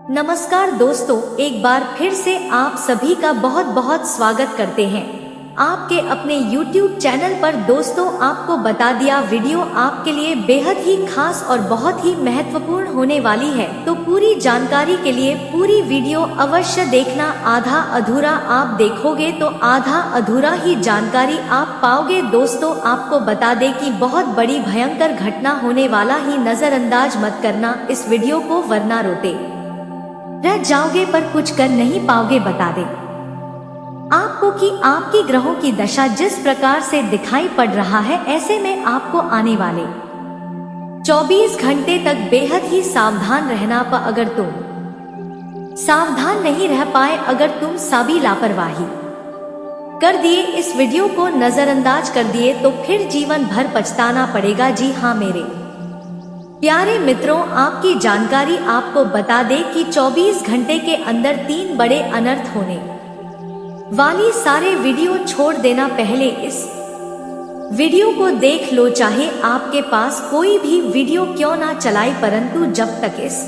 नमस्कार दोस्तों, एक बार फिर से आप सभी का बहुत बहुत स्वागत करते हैं आपके अपने YouTube चैनल पर। दोस्तों, आपको बता दिया वीडियो आपके लिए बेहद ही खास और बहुत ही महत्वपूर्ण होने वाली है, तो पूरी जानकारी के लिए पूरी वीडियो अवश्य देखना। आधा अधूरा आप देखोगे तो आधा अधूरा ही जानकारी आप पाओगे। दोस्तों, आपको बता दें कि बहुत बड़ी भयंकर घटना होने वाला ही, नजरअंदाज मत करना इस वीडियो को, वरना रोते रह जाओगे पर कुछ कर नहीं पाओगे। बता दे आपको कि आपकी ग्रहों की दशा जिस प्रकार से दिखाई पड़ रहा है, ऐसे में आपको आने वाले 24 घंटे तक बेहद ही सावधान रहना। अगर तुम सावधान नहीं रह पाए, अगर तुम साबी लापरवाही कर दिए, इस वीडियो को नजरअंदाज कर दिए, तो फिर जीवन भर पछताना पड़ेगा। जी हाँ मेरे प्यारे मित्रों, आपकी जानकारी आपको बता दे कि 24 घंटे के अंदर 3 बड़े अनर्थ होने वाली। सारे वीडियो छोड़ देना, पहले इस वीडियो को देख लो, चाहे आपके पास कोई भी वीडियो क्यों ना चलाए, परंतु जब तक इस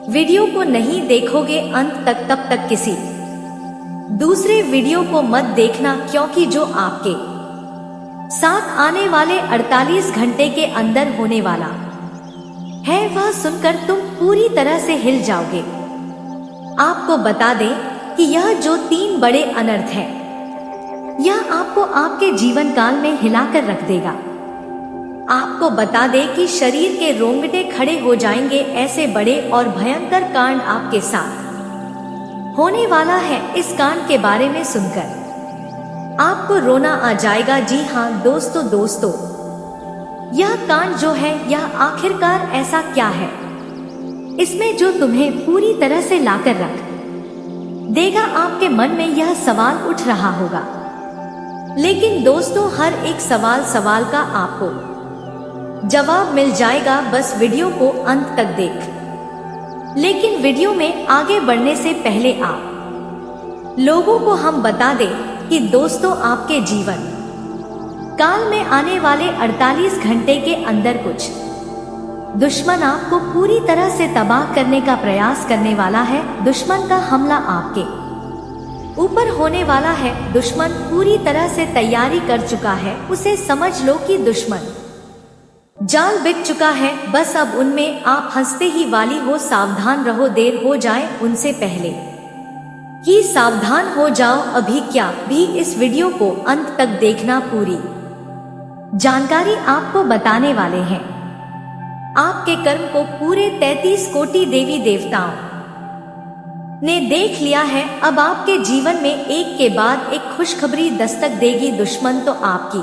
वीडियो को नहीं देखोगे अंत तक, तब तक किसी दूसरे वीडियो को मत देखना, क्योंकि जो आपके साथ आने वाले 48 घंटे के अंदर होने वाला है, वह सुनकर तुम पूरी तरह से हिल जाओगे। आपको बता दें कि यह जो 3 बड़े अनर्थ है, यह आपको आपके जीवन काल में हिलाकर रख देगा। आपको बता दें कि शरीर के रोंगटे खड़े हो जाएंगे। ऐसे बड़े और भयंकर कांड आपके साथ होने वाला है। इस कांड के बारे में सुनकर आपको रोना आ जाएगा। जी हाँ दोस्तों, यह कांड जो है, यह आखिरकार ऐसा क्या है इसमें जो तुम्हें पूरी तरह से लाकर रख देगा। आपके मन में यह सवाल उठ रहा होगा, लेकिन दोस्तों, हर एक सवाल का आपको जवाब मिल जाएगा। बस वीडियो को अंत तक देख। लेकिन वीडियो में आगे बढ़ने से पहले आप लोगों को हम बता दें कि दोस्तों, आपके जीवन काल में आने वाले 48 घंटे के अंदर कुछ दुश्मन आपको पूरी तरह से तबाह करने का प्रयास करने वाला है। दुश्मन का हमला आपके ऊपर होने वाला है। दुश्मन पूरी तरह से तैयारी कर चुका है, उसे समझ लो कि दुश्मन जाल बिछ चुका है। बस अब उनमें आप हंसते ही वाली हो। सावधान रहो, देर हो जाए उनसे पहले ही सावधान हो जाओ। अभी क्या भी इस वीडियो को अंत तक देखना, पूरी जानकारी आपको बताने वाले हैं। आपके कर्म को पूरे 33 कोटि देवी देवताओं ने देख लिया है। अब आपके जीवन में एक के बाद एक खुशखबरी दस्तक देगी। दुश्मन तो आपकी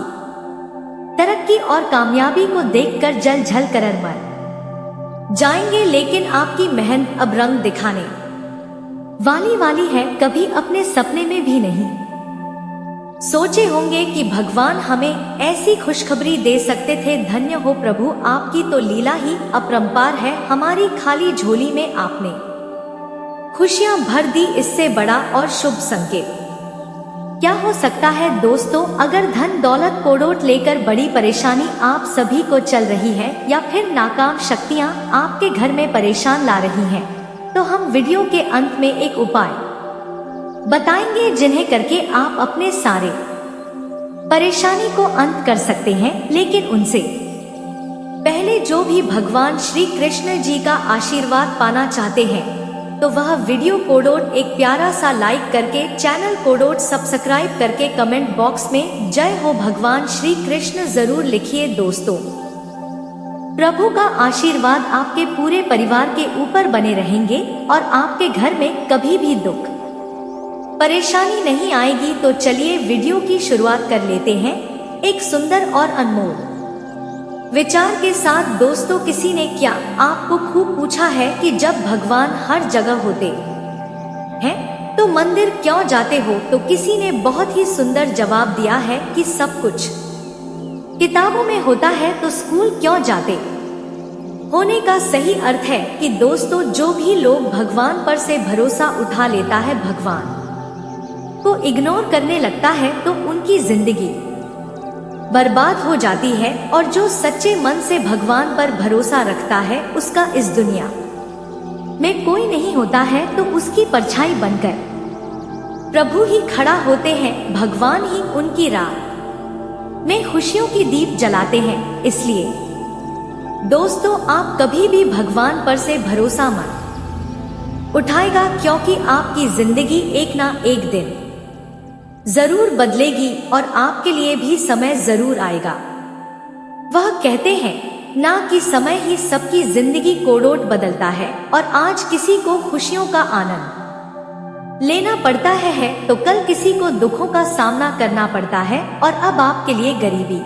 तरक्की और कामयाबी को देखकर जल जल कर मर जाएंगे, लेकिन आपकी मेहनत अब रंग दिखाने वाली है। कभी अपने सपने में भी नहीं सोचे होंगे कि भगवान हमें ऐसी खुशखबरी दे सकते थे। धन्य हो प्रभु, आपकी तो लीला ही अपरंपार है। हमारी खाली झोली में आपने खुशियां भर दी, इससे बड़ा और शुभ संकेत क्या हो सकता है। दोस्तों, अगर धन दौलत कोड़ोट लेकर बड़ी परेशानी आप सभी को चल रही है, या फिर नाकाम शक्तियां आपके घर में परेशान ला रही हैं, तो हम वीडियो के अंत में एक उपाय बताएंगे, जिन्हें करके आप अपने सारे परेशानी को अंत कर सकते हैं। लेकिन उनसे पहले जो भी भगवान श्री कृष्ण जी का आशीर्वाद पाना चाहते हैं, तो वह वीडियो कोडोट एक प्यारा सा लाइक करके, चैनल कोडोट सब्सक्राइब करके, कमेंट बॉक्स में जय हो भगवान श्री कृष्ण जरूर लिखिए। दोस्तों, प्रभु का आशीर्वाद आपके पूरे परिवार के ऊपर बने रहेंगे और आपके घर में कभी भी दुख परेशानी नहीं आएगी। तो चलिए वीडियो की शुरुआत कर लेते हैं एक सुंदर और अनमोल विचार के साथ। दोस्तों, किसी ने क्या आपको खूब पूछा है कि जब भगवान हर जगह होते हैं तो मंदिर क्यों जाते हो, तो किसी ने बहुत ही सुंदर जवाब दिया है कि सब कुछ किताबों में होता है तो स्कूल क्यों जाते। होने का सही अर्थ है कि दोस्तों, जो भी लोग भगवान पर से भरोसा उठा लेता है, भगवान को इग्नोर करने लगता है, तो उनकी जिंदगी बर्बाद हो जाती है। और जो सच्चे मन से भगवान पर भरोसा रखता है, उसका इस दुनिया में कोई नहीं होता है तो उसकी परछाई बनकर प्रभु ही खड़ा होते हैं, भगवान ही उनकी राह में खुशियों की दीप जलाते हैं। इसलिए दोस्तों, आप कभी भी भगवान पर से भरोसा मत उठाएगा, क्योंकि आपकी जिंदगी एक ना एक दिन जरूर बदलेगी और आपके लिए भी समय जरूर आएगा। वह कहते हैं ना कि समय ही सबकी जिंदगी कोड़ोट बदलता है, और आज किसी को खुशियों का आनंद लेना पड़ता है तो कल किसी को दुखों का सामना करना पड़ता है। और अब आपके लिए गरीबी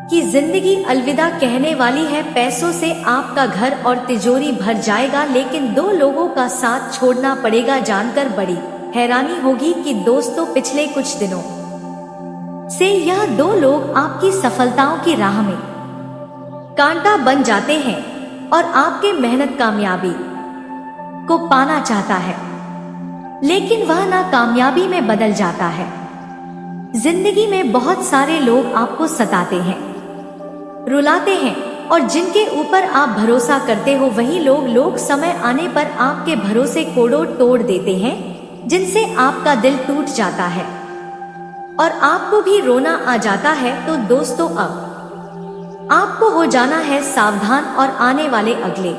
की जिंदगी अलविदा कहने वाली है। पैसों से आपका घर और तिजोरी भर जाएगा, लेकिन दो लोगों का साथ छोड़ना पड़ेगा। जानकर बड़ी हैरानी होगी कि दोस्तों, पिछले कुछ दिनों से यह दो लोग आपकी सफलताओं की राह में कांटा बन जाते हैं और आपके मेहनत कामयाबी को पाना चाहता है, लेकिन वह नाकामयाबी में बदल जाता है। जिंदगी में बहुत सारे लोग आपको सताते हैं, रुलाते हैं, और जिनके ऊपर आप भरोसा करते हो वही लोग समय आने पर आपके भरोसे कोड़ों तोड़ देते हैं, जिनसे आपका दिल टूट जाता है और आपको भी रोना आ जाता है। तो दोस्तों, अब आपको हो जाना है सावधान और आने वाले अगले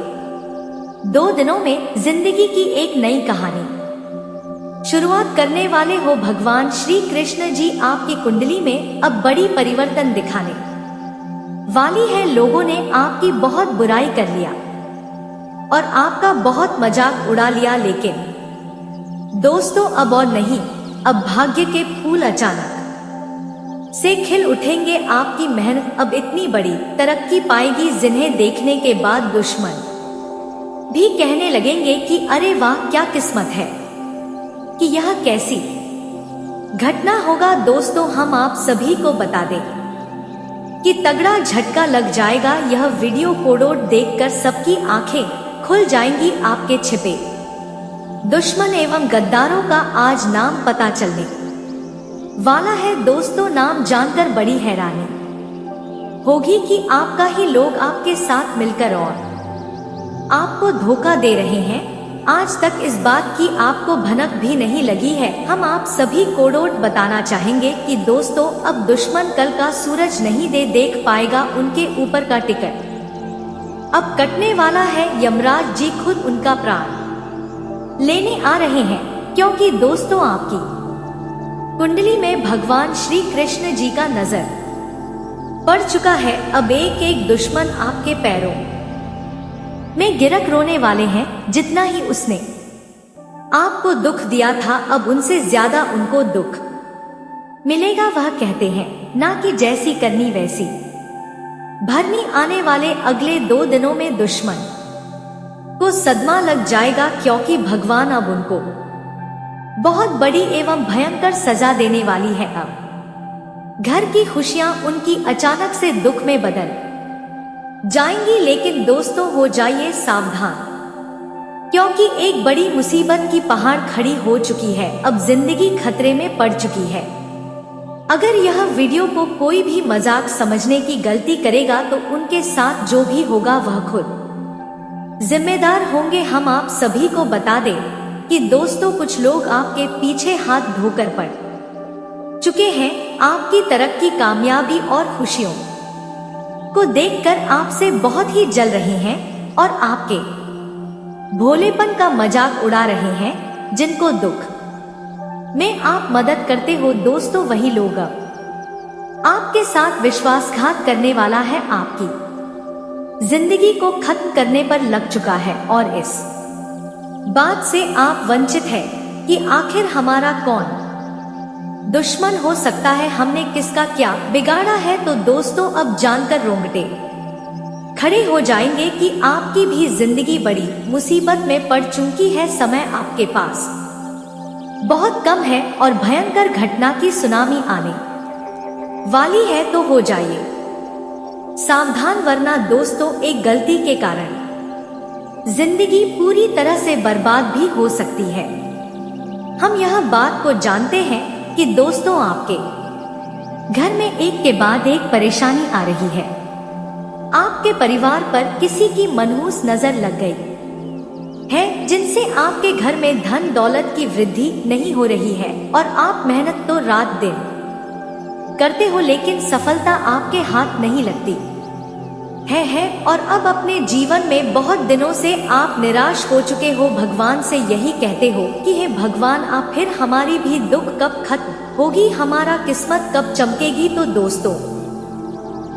2 दिनों में जिंदगी की एक नई कहानी शुरुआत करने वाले हो। भगवान श्री कृष्ण जी आपकी कुंडली में अब बड़ी परिवर्तन दिखाने वाली है। लोगों ने आपकी बहुत बुराई कर लिया और आपका बहुत मजाक उड़ा लिया, लेकिन दोस्तों अब और नहीं, अब भाग्य के फूल अचानक से खिल उठेंगे। आपकी मेहनत अब इतनी बड़ी तरक्की पाएगी, जिन्हें देखने के बाद दुश्मन भी कहने लगेंगे कि अरे वाह, क्या किस्मत है कि यह कैसी घटना होगा। दोस्तों, हम आप सभी को बता दें कि तगड़ा झटका लग जाएगा। यह वीडियो कोड़ोट देखकर सबकी आंखें खुल जाएंगी। आपके छिपे दुश्मन एवं गद्दारों का आज नाम पता चलने वाला है। दोस्तों, नाम जानकर बड़ी हैरानी होगी कि आपका ही लोग आपके साथ मिलकर और आपको धोखा दे रहे हैं। आज तक इस बात की आपको भनक भी नहीं लगी है। हम आप सभी कोड़ोट बताना चाहेंगे कि दोस्तों, अब दुश्मन कल का सूरज नहीं देख पाएगा। उनके ऊपर का टिकट अब कटने वाला है। यमराज जी खुद उनका प्राण लेने आ रहे हैं, क्योंकि दोस्तों, आपकी कुंडली में भगवान श्री कृष्ण जी का नजर पड़ चुका है। अब एक एक दुश्मन आपके पैरों में गिरक रोने वाले हैं। जितना ही उसने आपको दुख दिया था, अब उनसे ज्यादा उनको दुख मिलेगा। वह कहते हैं ना कि जैसी करनी वैसी भरनी। आने वाले अगले 2 दिनों में दुश्मन को सदमा लग जाएगा, क्योंकि भगवान अब उनको बहुत बड़ी एवं भयंकर सजा देने वाली है। अब घर की खुशियां उनकी अचानक से दुख में बदल जाएंगी। लेकिन दोस्तों, हो जाइए सावधान, क्योंकि एक बड़ी मुसीबत की पहाड़ खड़ी हो चुकी है। अब जिंदगी खतरे में पड़ चुकी है। अगर यह वीडियो को कोई भी मजाक समझने की गलती करेगा तो उनके साथ जो भी होगा वह खुद जिम्मेदार होंगे। हम आप सभी को बता दें कि दोस्तों, कुछ लोग आपके पीछे हाथ धोकर पड़ चुके हैं। आपकी तरक्की, कामयाबी और खुशियों को देखकर आपसे बहुत ही जल रहे हैं और आपके भोलेपन का मजाक उड़ा रहे हैं। जिनको दुख में आप मदद करते हो दोस्तों, वही लोग अब आपके साथ विश्वासघात करने वाला है। आपकी जिंदगी को खत्म करने पर लग चुका है और इस बात से आप वंचित है कि आखिर हमारा कौन दुश्मन हो सकता है, हमने किसका क्या बिगाड़ा है। तो दोस्तों, अब जानकर रोंगटे खड़े हो जाएंगे कि आपकी भी जिंदगी बड़ी मुसीबत में पड़ चुकी है। समय आपके पास बहुत कम है और भयंकर घटना की सुनामी आने वाली है। तो हो जाइए सावधान, वरना दोस्तों, एक गलती के कारण जिंदगी पूरी तरह से बर्बाद भी हो सकती है। हम यह बात को जानते हैं कि दोस्तों, आपके घर में एक के बाद एक परेशानी आ रही है। आपके परिवार पर किसी की मनहूस नजर लग गई हैं जिनसे आपके घर में धन दौलत की वृद्धि नहीं हो रही है और आप मेहनत तो रात दिन करते हो लेकिन सफलता आपके हाथ नहीं लगती है और अब अपने जीवन में बहुत दिनों से आप निराश हो चुके हो। भगवान से यही कहते हो कि हे भगवान, आप फिर हमारी भी दुख कब खत्म होगी, हमारा किस्मत कब चमकेगी। तो दोस्तों,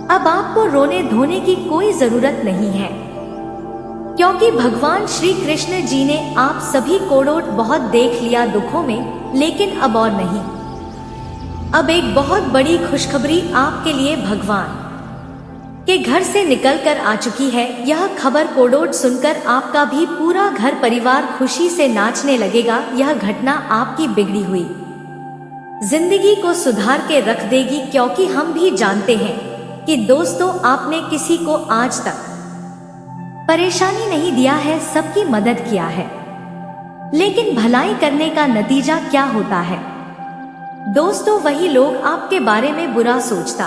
अब आपको रोने धोने की कोई जरूरत नहीं है, क्योंकि भगवान श्री कृष्ण जी ने आप सभी को बहुत देख लिया दुखों में, लेकिन अब और नहीं। अब एक बहुत बड़ी खुशखबरी आपके लिए भगवान के घर से निकलकर आ चुकी है। यह खबर कोडोट सुनकर आपका भी पूरा घर परिवार खुशी से नाचने लगेगा। यह घटना आपकी बिगड़ी हुई जिंदगी को सुधार के रख देगी, क्योंकि हम भी जानते हैं कि दोस्तों, आपने किसी को आज तक परेशानी नहीं दिया है, सबकी मदद किया है, लेकिन भलाई करने का नतीजा क्या होता है दोस्तों? वही लोग आपके बारे में बुरा सोचता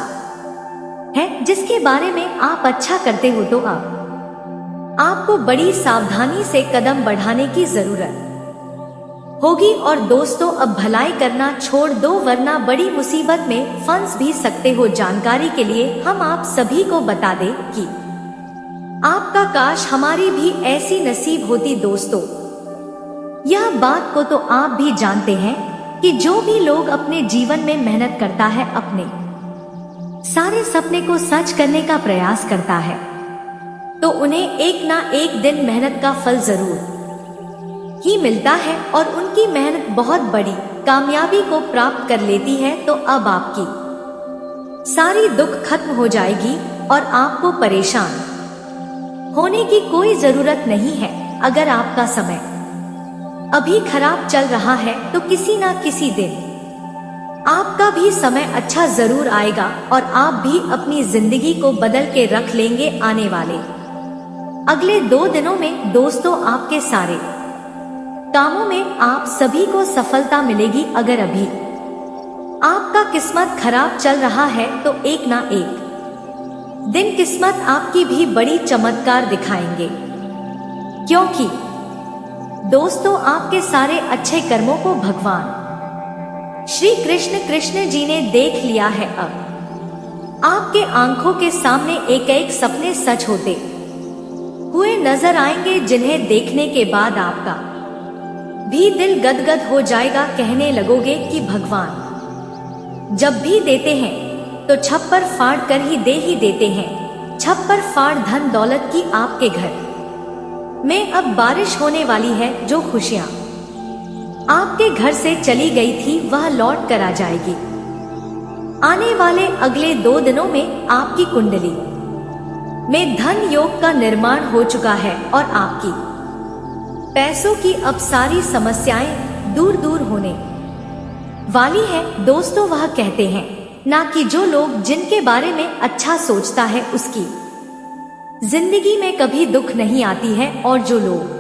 है जिसके बारे में आप अच्छा करते हो। तो अब आपको बड़ी सावधानी से कदम बढ़ाने की जरूरत होगी। और दोस्तों, अब भलाई करना छोड़ दो, वरना बड़ी मुसीबत में फंस भी सकते हो। जानकारी के लिए हम आप सभी को बता दें कि आपका काश हमारी भी ऐसी नसीब होती। दोस्तों, यह बात को तो आप भी जानते हैं कि जो भी लोग अपने जीवन में मेहनत करता है, अपने सारे सपने को सच करने का प्रयास करता है, तो उन्हें एक ना एक दिन मेहनत का फल जरूर ही मिलता है और उनकी मेहनत बहुत बड़ी कामयाबी को प्राप्त कर लेती है। तो अब आपकी सारी दुख खत्म हो जाएगी और आपको परेशान होने की कोई जरूरत नहीं है। अगर आपका समय अभी खराब चल रहा है तो किसी ना किसी दिन आपका भी समय अच्छा जरूर आएगा और आप भी अपनी जिंदगी को बदल के रख लेंगे। आने वाले अगले 2 दिनों में दोस्तों, आपके सारे कामों में आप सभी को सफलता मिलेगी। अगर अभी आपका किस्मत खराब चल रहा है तो एक ना एक दिन किस्मत आपकी भी बड़ी चमत्कार दिखाएंगे, क्योंकि दोस्तों, आपके सारे अच्छे कर्मों को भगवान श्री कृष्ण जी ने देख लिया है। अब आपके आंखों के सामने एक एक सपने सच होते हुए नजर आएंगे, जिन्हें देखने के बाद आपका भी दिल गदगद हो जाएगा। कहने लगोगे कि भगवान जब भी देते हैं तो छप्पर फाड़ कर ही देते हैं। छप्पर फाड़ धन दौलत की आपके घर में अब बारिश होने वाली है। जो खुशियां आपके घर से चली गई थी वह लौट कर आ जाएगी। आने वाले अगले 2 दिनों में आपकी कुंडली में धन योग का निर्माण हो चुका है और आपकी पैसों की अब सारी समस्याएं दूर होने वाली है। दोस्तों, वह कहते हैं ना कि जो लोग जिनके बारे में अच्छा सोचता है उसकी जिंदगी में कभी दुख नहीं आती है, और जो लोग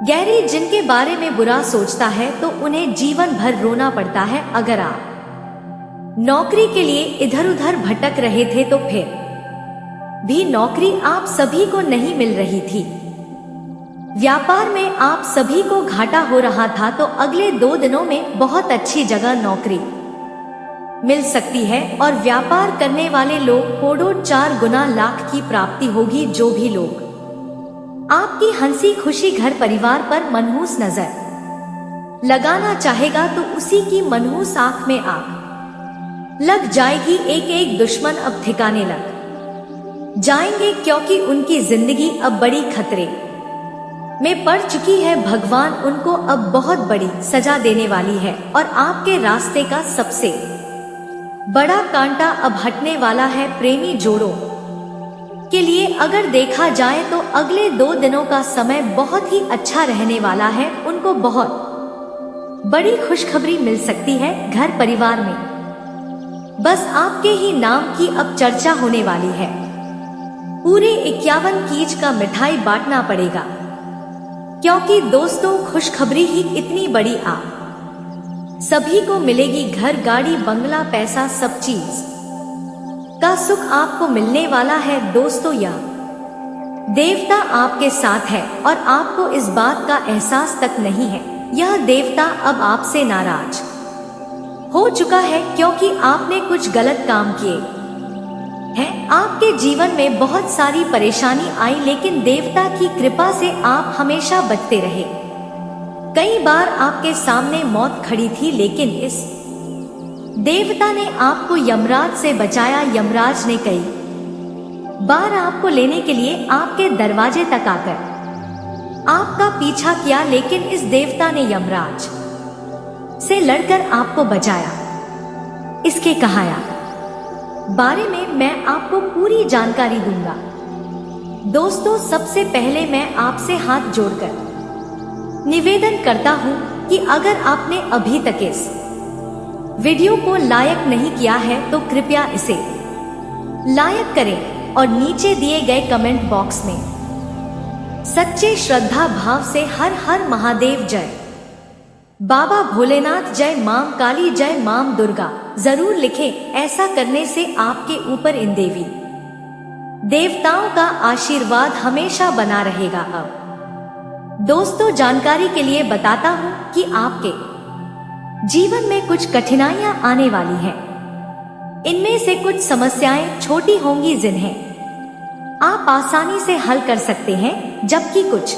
गहरी जिनके बारे में बुरा सोचता है तो उन्हें जीवन भर रोना पड़ता है। अगर आप नौकरी के लिए इधर उधर भटक रहे थे तो फिर भी नौकरी आप सभी को नहीं मिल रही थी, व्यापार में आप सभी को घाटा हो रहा था, तो अगले 2 दिनों में बहुत अच्छी जगह नौकरी मिल सकती है और व्यापार करने वाले लोग कोड़ों 4 गुना लाख की प्राप्ति होगी। जो भी लोग आपकी हंसी खुशी घर परिवार पर मनहूस नजर लगाना चाहेगा तो उसी की मनहूस आंख में आग लग जाएगी। एक एक दुश्मन अब ठिकाने लग जाएंगे, क्योंकि उनकी जिंदगी अब बड़ी खतरे में पड़ चुकी है। भगवान उनको अब बहुत बड़ी सजा देने वाली है और आपके रास्ते का सबसे बड़ा कांटा अब हटने वाला है। प्रेमी जोड़ों के लिए अगर देखा जाए तो अगले 2 दिनों का समय बहुत ही अच्छा रहने वाला है। उनको बहुत बड़ी खुशखबरी मिल सकती है घर परिवार में। बस आपके ही नाम की अब चर्चा होने वाली है। पूरे 51 कीज का मिठाई बांटना पड़ेगा, क्योंकि दोस्तों, खुशखबरी ही इतनी बड़ी आप सभी को मिलेगी। घर, गाड़ी, बंगला, पैसा, सब चीज का सुख आपको मिलने वाला है। दोस्तों, यह देवता आपके साथ है और आपको इस बात का एहसास तक नहीं है। यह देवता अब आपसे नाराज हो चुका है क्योंकि आपने कुछ गलत काम किए हैं। आपके जीवन में बहुत सारी परेशानी आई, लेकिन देवता की कृपा से आप हमेशा बचते रहे। कई बार आपके सामने मौत खड़ी थी, लेकिन इस देवता ने आपको यमराज से बचाया। यमराज ने कई बार आपको लेने के लिए आपके दरवाजे तक आकर आपका पीछा किया, लेकिन इस देवता ने यमराज से लड़कर आपको बचाया। इसके कहाया बारे में मैं आपको पूरी जानकारी दूंगा। दोस्तों, सबसे पहले मैं आपसे हाथ जोड़कर निवेदन करता हूं कि अगर आपने अभी तक इस वीडियो को लाइक नहीं किया है तो कृपया इसे लाइक करें और नीचे दिए गए कमेंट बॉक्स में सच्चे श्रद्धा भाव से हर हर महादेव जय, बाबा भोलेनाथ जय, मां काली जय, मां दुर्गा जरूर लिखें। ऐसा करने से आपके ऊपर इन देवी देवताओं का आशीर्वाद हमेशा बना रहेगा। अब दोस्तों, जानकारी के लिए बताता हूं कि आपके जीवन में कुछ कठिनाइयां आने वाली हैं। इनमें से कुछ समस्याएं छोटी होंगी जिन्हें आप आसानी से हल कर सकते हैं, जबकि कुछ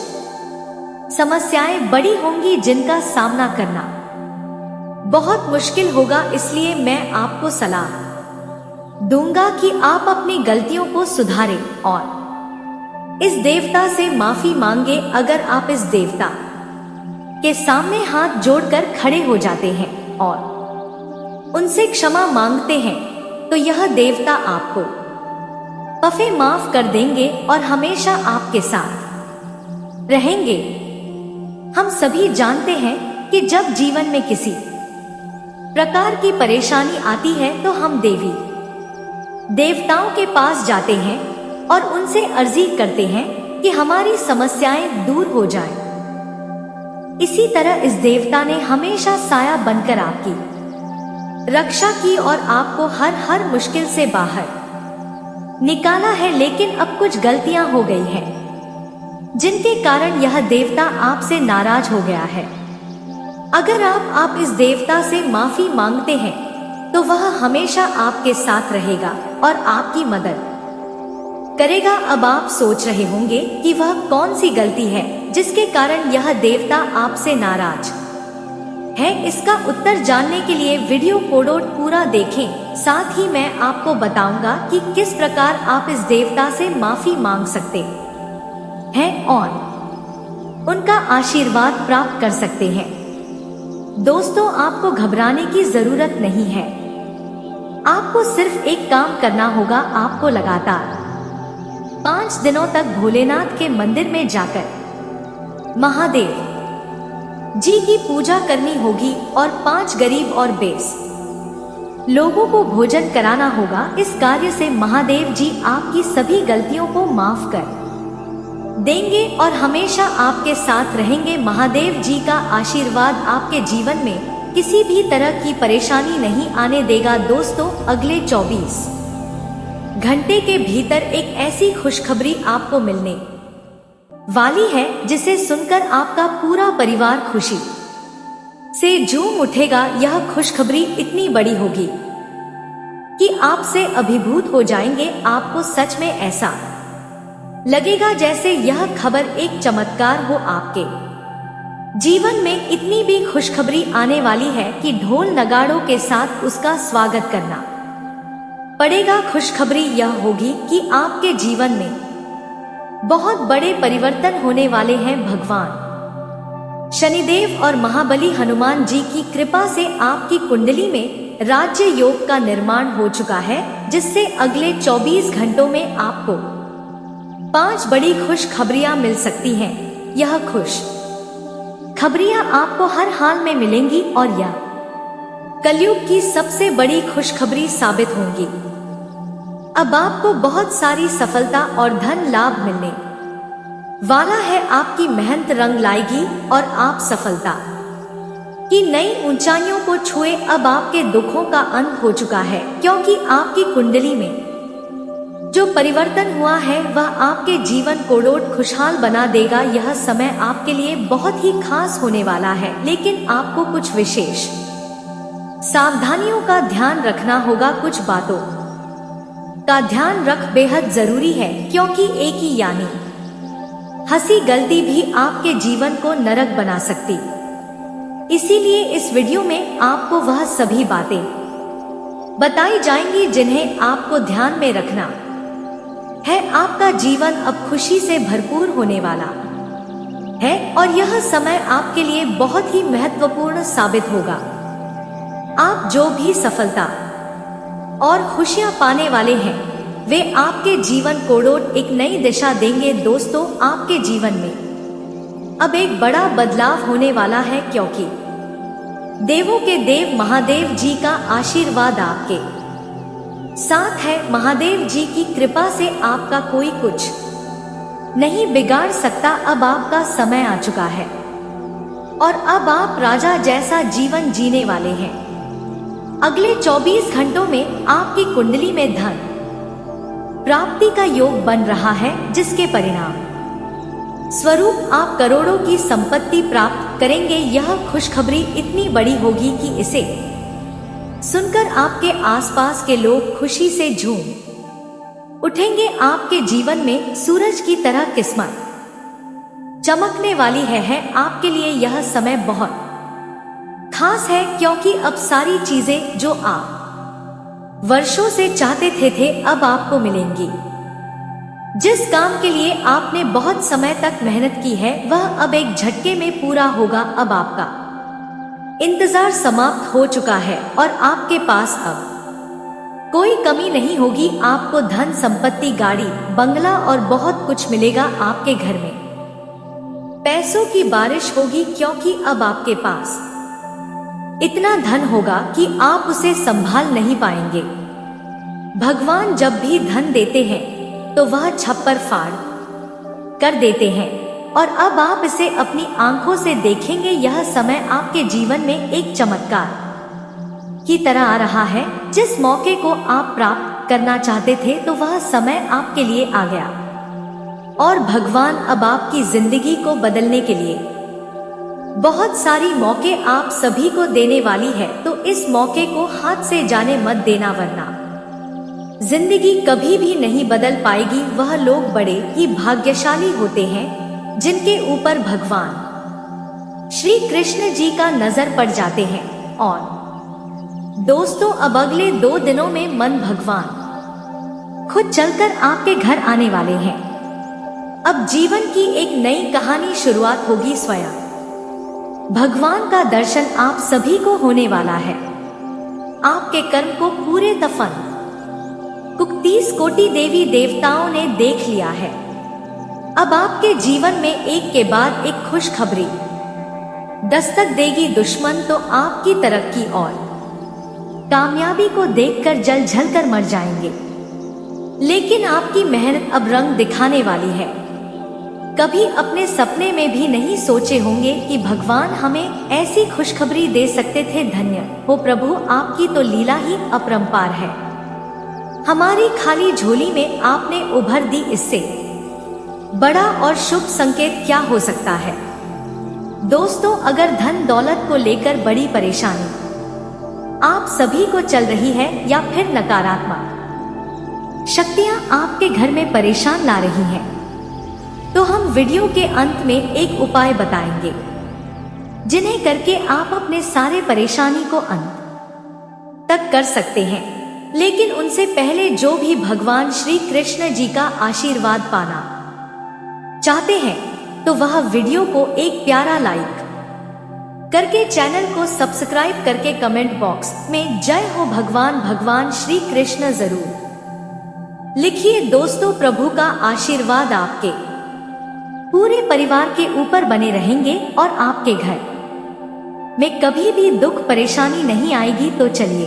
समस्याएं बड़ी होंगी जिनका सामना करना बहुत मुश्किल होगा। इसलिए मैं आपको सलाह दूंगा कि आप अपनी गलतियों को सुधारें और इस देवता से माफी मांगे। अगर आप इस देवता के सामने हाथ जोड़कर खड़े हो जाते हैं और उनसे क्षमा मांगते हैं, तो यह देवता आपको पफे माफ कर देंगे और हमेशा आपके साथ रहेंगे। हम सभी जानते हैं कि जब जीवन में किसी प्रकार की परेशानी आती है तो हम देवी देवताओं के पास जाते हैं और उनसे अर्जी करते हैं कि हमारी समस्याएं दूर हो जाएं। इसी तरह इस देवता ने हमेशा साया बनकर आपकी रक्षा की और आपको हर हर मुश्किल से बाहर निकाला है। लेकिन अब कुछ गलतियां हो गई हैं जिनके कारण यह देवता आपसे नाराज हो गया है। अगर आप इस देवता से माफी मांगते हैं तो वह हमेशा आपके साथ रहेगा और आपकी मदद करेगा। अब आप सोच रहे होंगे कि वह कौन सी गलती है जिसके कारण यह देवता आपसे नाराज है। इसका उत्तर जानने के लिए वीडियो को पूरा देखें। साथ ही मैं आपको बताऊंगा कि किस प्रकार आप इस देवता से माफी मांग सकते हैं और उनका आशीर्वाद प्राप्त कर सकते हैं। दोस्तों, आपको घबराने की जरूरत नहीं है। आपको सिर्फ एक काम करना होगा। आपको लगातार 5 दिनों तक भोलेनाथ के मंदिर में जाकर महादेव जी की पूजा करनी होगी और 5 गरीब और बेस लोगों को भोजन कराना होगा। इस कार्य से महादेव जी आपकी सभी गलतियों को माफ कर देंगे और हमेशा आपके साथ रहेंगे। महादेव जी का आशीर्वाद आपके जीवन में किसी भी तरह की परेशानी नहीं आने देगा। दोस्तों, अगले 24 घंटे के भीतर एक ऐसी खुशखबरी आपको मिलने वाली है जिसे सुनकर आपका पूरा परिवार खुशी से झूम उठेगा। यह खुशखबरी इतनी बड़ी होगी कि आपसे अभिभूत हो जाएंगे। आपको सच में ऐसा लगेगा जैसे यह खबर एक चमत्कार हो। आपके जीवन में इतनी भी खुशखबरी आने वाली है कि ढोल नगाड़ों के साथ उसका स्वागत करना पड़ेगा। खुशखबरी यह होगी कि आपके जीवन में बहुत बड़े परिवर्तन होने वाले हैं। भगवान शनिदेव और महाबली हनुमान जी की कृपा से आपकी कुंडली में राज्य योग का निर्माण हो चुका है, जिससे अगले 24 घंटों में आपको 5 बड़ी खुशखबरियां मिल सकती हैं। यह खुश खबरियां आपको हर हाल में मिलेंगी और यह कलयुग की सबसे बड़ी खुशखबरी साबित होंगी। अब आपको बहुत सारी सफलता और धन लाभ मिलने वाला है। आपकी मेहनत रंग लाएगी और आप सफलता की नई ऊंचाइयों को छुए। अब आपके दुखों का अंत हो चुका है, क्योंकि आपकी कुंडली में जो परिवर्तन हुआ है वह आपके जीवन को रोड खुशहाल बना देगा। यह समय आपके लिए बहुत ही खास होने वाला है, लेकिन आपको कुछ विशेष सावधानियों का ध्यान रखना होगा। कुछ बातों का ध्यान रख बेहद जरूरी है, क्योंकि एक ही यानी हंसी गलती भी आपके जीवन को नरक बना सकती। इसीलिए इस वीडियो में आपको वह सभी बातें बताई जाएंगी जिन्हें आपको ध्यान में रखना है। आपका जीवन अब खुशी से भरपूर होने वाला है और यह समय आपके लिए बहुत ही महत्वपूर्ण साबित होगा। आप जो भी सफलता और खुशियां पाने वाले हैं वे आपके जीवन को एक नई दिशा देंगे। दोस्तों, आपके जीवन में अब एक बड़ा बदलाव होने वाला है, क्योंकि देवों के देव महादेव जी का आशीर्वाद आपके साथ है। महादेव जी की कृपा से आपका कोई कुछ नहीं बिगाड़ सकता। अब आपका समय आ चुका है और अब आप राजा जैसा जीवन जीने वाले हैं। अगले 24 घंटों में आपकी कुंडली में धन प्राप्ति का योग बन रहा है, जिसके परिणाम स्वरूप आप करोड़ों की संपत्ति प्राप्त करेंगे। यह खुशखबरी इतनी बड़ी होगी कि इसे सुनकर आपके आसपास के लोग खुशी से झूम उठेंगे। आपके जीवन में सूरज की तरह किस्मत चमकने वाली है। आपके लिए यह समय बहुत खास है, क्योंकि अब सारी चीजें जो आप वर्षों से चाहते थे अब आपको मिलेंगी। जिस काम के लिए आपने बहुत समय तक मेहनत की है वह अब एक झटके में पूरा होगा। अब आपका इंतजार समाप्त हो चुका है और आपके पास अब कोई कमी नहीं होगी। आपको धन संपत्ति, गाड़ी, बंगला और बहुत कुछ मिलेगा। आपके घर में पैसों की बारिश होगी, क्योंकि अब आपके पास इतना धन होगा कि आप उसे संभाल नहीं पाएंगे। भगवान जब भी धन देते हैं तो वह छप्पर फाड़ कर देते हैं और अब आप इसे अपनी आंखों से देखेंगे। यह समय आपके जीवन में एक चमत्कार की तरह आ रहा है। जिस मौके को आप प्राप्त करना चाहते थे तो वह समय आपके लिए आ गया और भगवान अब आपकी जिंदगी को बदलने के लिए बहुत सारी मौके आप सभी को देने वाली है। तो इस मौके को हाथ से जाने मत देना, वरना जिंदगी कभी भी नहीं बदल पाएगी। वह लोग बड़े ही भाग्यशाली होते हैं जिनके ऊपर भगवान श्री कृष्ण जी का नजर पड़ जाते हैं। और दोस्तों, अब अगले 2 दिनों में मन भगवान खुद चलकर आपके घर आने वाले हैं। अब जीवन की एक नई कहानी शुरुआत होगी। स्वयं भगवान का दर्शन आप सभी को होने वाला है। आपके कर्म को पूरे दफन 30 कोटि देवी देवताओं ने देख लिया है। अब आपके जीवन में एक के बाद एक खुशखबरी दस्तक देगी। दुश्मन तो आपकी तरक्की और कामयाबी को देखकर जल जल कर मर जाएंगे, लेकिन आपकी मेहनत अब रंग दिखाने वाली है। कभी अपने सपने में भी नहीं सोचे होंगे कि भगवान हमें ऐसी खुशखबरी दे सकते थे। धन्य हो प्रभु, आपकी तो लीला ही अपरंपार है। हमारी खाली झोली में आपने उभर दी। इससे बड़ा और शुभ संकेत क्या हो सकता है। दोस्तों, अगर धन दौलत को लेकर बड़ी परेशानी आप सभी को चल रही है या फिर नकारात्मक शक्तियां आपके घर में परेशान ला रही हैं, तो हम वीडियो के अंत में एक उपाय बताएंगे जिन्हें करके आप अपने सारे परेशानी को अंत तक कर सकते हैं। लेकिन उनसे पहले जो भी भगवान श्री कृष्ण जी का आशीर्वाद पाना चाहते हैं तो वह वीडियो को एक प्यारा लाइक करके चैनल को सब्सक्राइब करके कमेंट बॉक्स में जय हो भगवान भगवान श्री कृष्ण जरूर लिखिए। दोस्तों, प्रभु का आशीर्वाद आपके पूरे परिवार के ऊपर बने रहेंगे और आपके घर में कभी भी दुख परेशानी नहीं आएगी। तो चलिए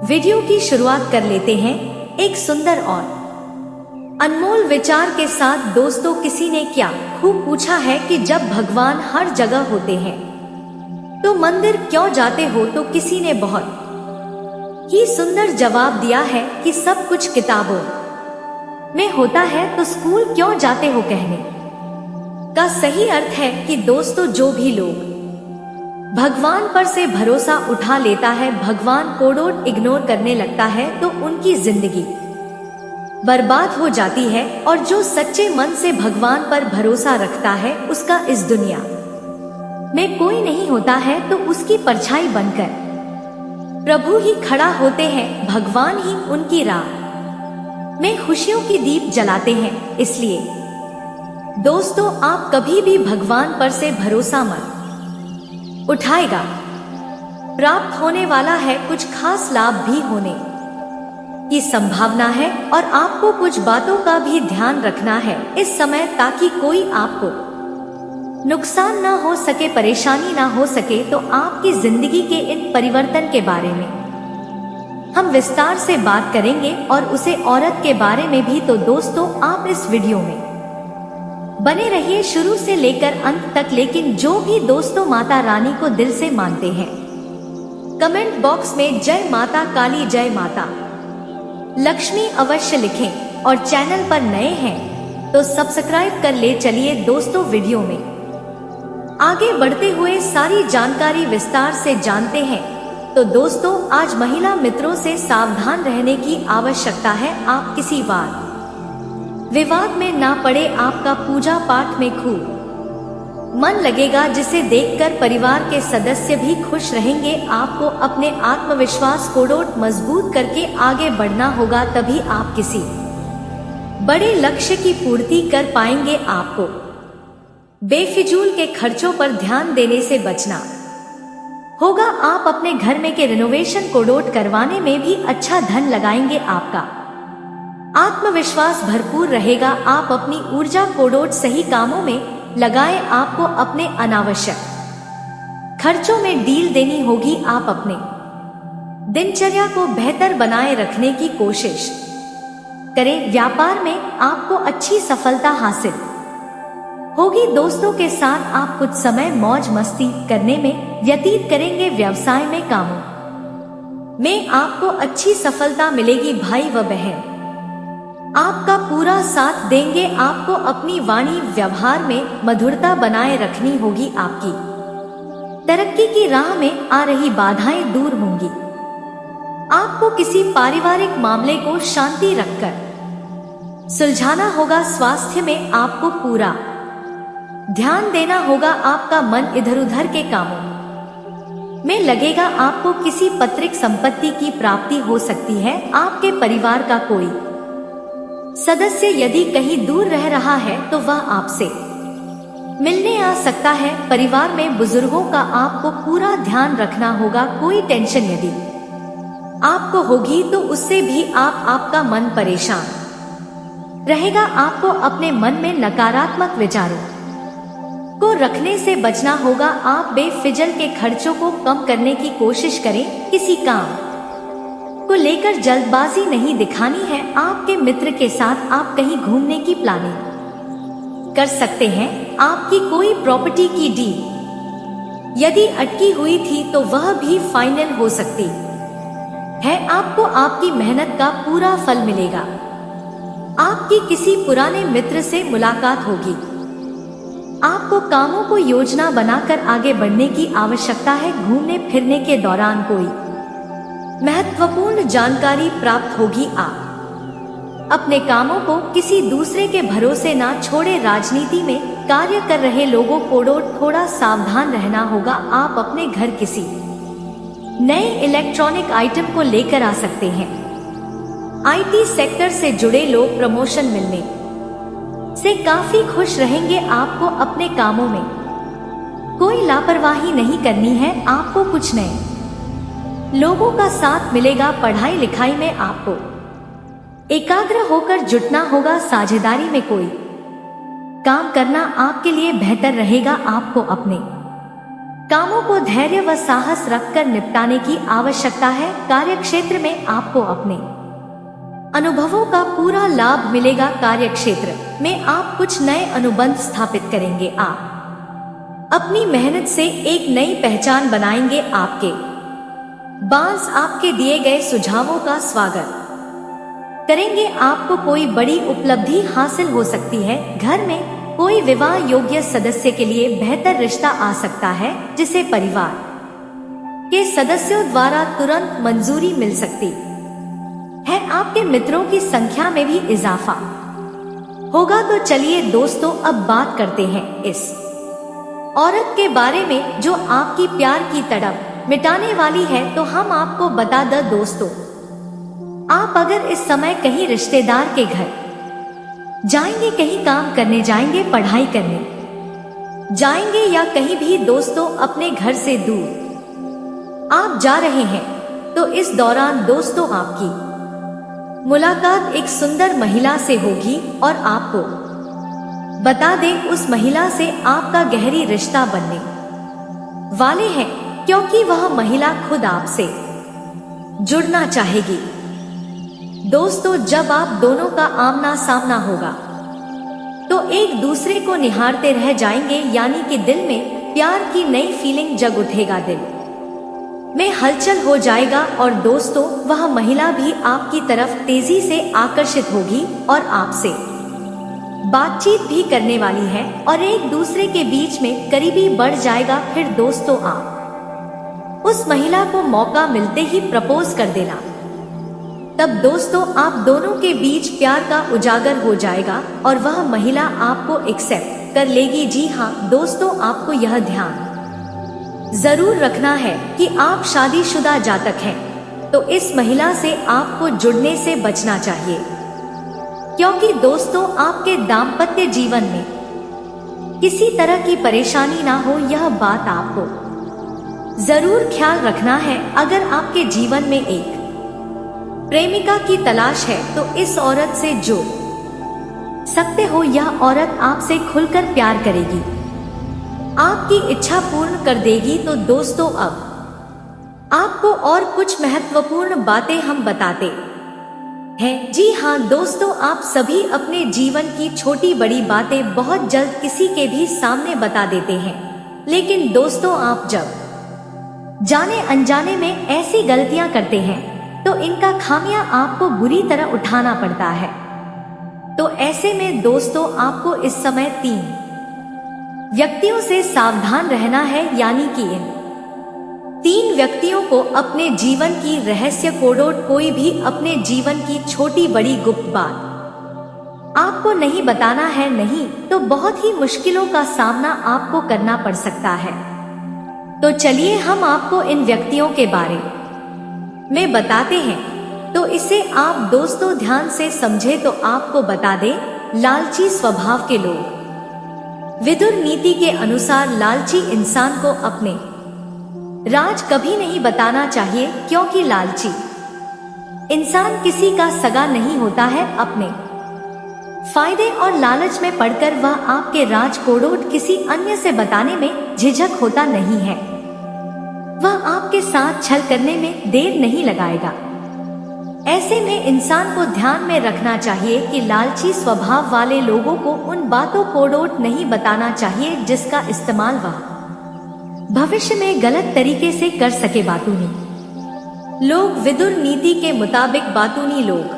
वीडियो की शुरुआत कर लेते हैं एक सुंदर और अनमोल विचार के साथ। दोस्तों, किसी ने क्या खूब पूछा है कि जब भगवान हर जगह होते हैं तो मंदिर क्यों जाते हो। तो किसी ने बहुत ही सुंदर जवाब दिया है कि सब कुछ किताबों में होता है तो स्कूल क्यों जाते हो कहने का सही अर्थ है कि दोस्तों, जो भी लोग भगवान पर से भरोसा उठा लेता है, भगवान को इग्नोर करने लगता है, तो उनकी जिंदगी बर्बाद हो जाती है। और जो सच्चे मन से भगवान पर भरोसा रखता है, उसका इस दुनिया में कोई नहीं होता है, तो उसकी परछाई बनकर प्रभु ही खड़ा होते हैं, भगवान ही उनकी राह में खुशियों की दीप जलाते हैं। इसलिए दोस्तों, आप कभी भी भगवान पर से भरोसा मत उठाएगा। प्राप्त होने वाला है, कुछ खास लाभ भी होने की संभावना है, और आपको कुछ बातों का भी ध्यान रखना है इस समय, ताकि कोई आपको नुकसान ना हो सके, परेशानी ना हो सके। तो आपकी जिंदगी के इन परिवर्तन के बारे में हम विस्तार से बात करेंगे, और उसे औरत के बारे में भी। तो दोस्तों, आप इस वीडियो में बने रहिए शुरू से लेकर अंत तक। लेकिन जो भी दोस्तों माता रानी को दिल से मानते हैं, कमेंट बॉक्स में जय माता काली, जय माता लक्ष्मी अवश्य लिखें, और चैनल पर नए हैं तो सब्सक्राइब कर ले। चलिए दोस्तों, वीडियो में आगे बढ़ते हुए सारी जानकारी विस्तार से जानते हैं। तो दोस्तों, आज महिला मित्रों से सावधान रहने की आवश्यकता है। आप किसी वाद विवाद में ना पड़े, आपका पूजा पाठ में खूब मन लगेगा, जिसे देखकर परिवार के सदस्य भी खुश रहेंगे। आपको अपने आत्मविश्वास को मजबूत करके आगे बढ़ना होगा, तभी आप किसी बड़े लक्ष्य की पूर्ति कर पाएंगे। आपको बेफिजूल के खर्चों पर ध्यान देने से बचना होगा। आप अपने घर में के रिनोवेशन को करवाने में भी अच्छा धन लगाएंगे। आपका आत्मविश्वास भरपूर रहेगा। आप अपनी ऊर्जा को सही कामों में लगाएं। आपको अपने अनावश्यक खर्चों में डील देनी होगी। आप अपने दिनचर्या को बेहतर बनाए रखने की कोशिश करें। व्यापार में आपको अच्छी सफलता हासिल होगी। दोस्तों के साथ आप कुछ समय मौज मस्ती करने में व्यतीत करेंगे। व्यवसाय में, कामों में आपको अच्छी सफलता मिलेगी। भाई व बहन आपका पूरा साथ देंगे। आपको अपनी वाणी व्यवहार में मधुरता बनाए रखनी होगी। आपकी तरक्की की राह में आ रही बाधाएं दूर होंगी। आपको किसी पारिवारिक मामले को शांति रखकर सुलझाना होगा। स्वास्थ्य में आपको पूरा ध्यान देना होगा। आपका मन इधर उधर के कामों में लगेगा। आपको किसी पैतृक संपत्ति की प्राप्ति हो सकती है। आपके परिवार का कोई सदस्य यदि कहीं दूर रह रहा है तो वह आपसे मिलने आ सकता है। परिवार में बुजुर्गों का आपको पूरा ध्यान रखना होगा। कोई टेंशन यदि आपको होगी तो उससे भी आपका मन परेशान रहेगा। आपको अपने मन में नकारात्मक विचारों को रखने से बचना होगा। आप बेफिजल के खर्चों को कम करने की कोशिश करें। किसी काम को लेकर जल्दबाजी नहीं दिखानी है। आपके मित्र के साथ आप कहीं घूमने की प्लानिंग कर सकते हैं। आपकी कोई प्रॉपर्टी की डील यदि अटकी हुई थी तो वह भी फाइनल हो सकती है। आपको आपकी मेहनत का पूरा फल मिलेगा। आपकी किसी पुराने मित्र से मुलाकात होगी। आपको कामों को योजना बनाकर आगे बढ़ने की आवश्यकता है। घूमने फिरने के दौरान कोई महत्वपूर्ण जानकारी प्राप्त होगी। आप अपने कामों को किसी दूसरे के भरोसे ना छोड़े। राजनीति में कार्य कर रहे लोगों को थोड़ा सावधान रहना होगा। आप अपने घर किसी नए इलेक्ट्रॉनिक आइटम को लेकर आ सकते हैं। आईटी सेक्टर से जुड़े लोग प्रमोशन मिलने से काफी खुश रहेंगे। आपको अपने कामों में कोई लापरवाही नहीं करनी है। आपको कुछ नए लोगों का साथ मिलेगा। पढ़ाई लिखाई में आपको एकाग्र होकर जुटना होगा। साझेदारी में कोई काम करना आपके लिए बेहतर रहेगा। आपको अपने कामों को धैर्य व साहस रखकर निपटाने की आवश्यकता है। कार्यक्षेत्र में आपको अपने अनुभवों का पूरा लाभ मिलेगा। कार्यक्षेत्र में आप कुछ नए अनुबंध स्थापित करेंगे। आप अपनी मेहनत से एक नई पहचान बनाएंगे। आपके बॉस आपके दिए गए सुझावों का स्वागत करेंगे आपको कोई बड़ी उपलब्धि हासिल हो सकती है। घर में कोई विवाह योग्य सदस्य के लिए बेहतर रिश्ता आ सकता है, जिसे परिवार के सदस्यों द्वारा तुरंत मंजूरी मिल सकती है। आपके मित्रों की संख्या में भी इजाफा होगा। तो चलिए दोस्तों, अब बात करते हैं इस औरत के बारे में जो आपकी प्यार की तड़प मिटाने वाली है। तो हम आपको बता दें दोस्तों, आप अगर इस समय कहीं रिश्तेदार के घर जाएंगे, कहीं काम करने जाएंगे, पढ़ाई करने जाएंगे या कहीं भी दोस्तों अपने घर से दूर आप जा रहे हैं, तो इस दौरान दोस्तों आपकी मुलाकात एक सुंदर महिला से होगी और आपको बता दें उस महिला से आपका गहरी रिश्ता बनने वाले हैं, क्योंकि वह महिला खुद आपसे जुड़ना चाहेगी। दोस्तों, जब आप दोनों का आमना सामना होगा तो एक दूसरे को निहारते रह जाएंगे, यानी कि दिल में प्यार की नई फीलिंग जग उठेगा, दिल में हलचल हो जाएगा और दोस्तों वह महिला भी आपकी तरफ तेजी से आकर्षित होगी और आपसे बातचीत भी करने वाली है और एक दूसरे के बीच में करीबी बढ़ जाएगा। फिर दोस्तों आप उस महिला को मौका मिलते ही प्रपोज कर देना। तब दोस्तों आप दोनों के बीच प्यार का उजागर हो जाएगा और वह महिला आपको एक्सेप्ट कर लेगी। जी हाँ दोस्तों, आपको यह ध्यान जरूर रखना है कि आप शादीशुदा जातक हैं, तो इस महिला से आपको जुड़ने से बचना चाहिए, क्योंकि दोस्तों आपके दाम्पत्य जीवन में किसी तरह की परेशानी ना हो, यह बात आपको जरूर ख्याल रखना है। अगर आपके जीवन में एक प्रेमिका की तलाश है तो इस औरत से जुड़ सकते हो। यह औरत आपसे खुलकर प्यार करेगी, आपकी इच्छा पूर्ण कर देगी। तो दोस्तों अब आपको और कुछ महत्वपूर्ण बातें हम बताते हैं। जी हाँ दोस्तों, आप सभी अपने जीवन की छोटी बड़ी बातें बहुत जल्द किसी के भी सामने बता देते हैं, लेकिन दोस्तों आप जब जाने अनजाने में ऐसी गलतियां करते हैं तो इनका खामियां आपको बुरी तरह उठाना पड़ता है। तो ऐसे में दोस्तों आपको इस समय 3 व्यक्तियों से सावधान रहना है, यानी कि इन 3 व्यक्तियों को अपने जीवन की रहस्य कोडोट, कोई भी अपने जीवन की छोटी बड़ी गुप्त बात आपको नहीं बताना है, नहीं तो बहुत ही मुश्किलों का सामना आपको करना पड़ सकता है। तो चलिए हम आपको इन व्यक्तियों के बारे में बताते हैं। तो इसे आप दोस्तों ध्यान से समझे तो आपको बता दें, लालची स्वभाव के लोग। विदुर नीति के अनुसार लालची इंसान को अपने राज कभी नहीं बताना चाहिए, क्योंकि लालची इंसान किसी का सगा नहीं होता है। अपने फायदे और लालच में पड़कर वह आपके राज कोडोट किसी अन्य से बताने में झिझक होता नहीं है। वह आपके साथ छल करने में देर नहीं लगाएगा। ऐसे में इंसान को ध्यान में रखना चाहिए कि लालची स्वभाव वाले लोगों को उन बातों कोडोट नहीं बताना चाहिए जिसका इस्तेमाल वह भविष्य में गलत तरीके से कर सके। बातूनी लोग। विदुर नीति के मुताबिक बातूनी लोग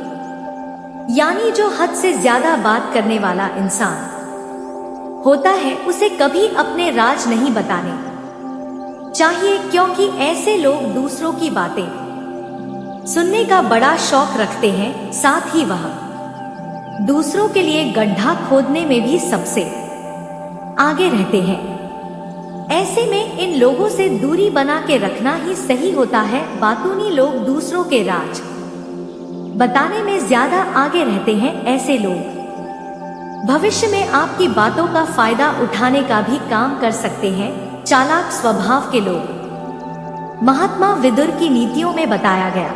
यानी जो हद से ज्यादा बात करने वाला इंसान होता है, उसे कभी अपने राज नहीं बताने चाहिए, क्योंकि ऐसे लोग दूसरों की बातें सुनने का बड़ा शौक रखते हैं। साथ ही वह दूसरों के लिए गड्ढा खोदने में भी सबसे आगे रहते हैं। ऐसे में इन लोगों से दूरी बना के रखना ही सही होता है। बातूनी लोग दूसरों के राज बताने में ज्यादा आगे रहते हैं। ऐसे लोग भविष्य में आपकी बातों का फायदा उठाने का भी काम कर सकते हैं। चालाक स्वभाव के लोग। महात्मा विदुर की नीतियों में बताया गया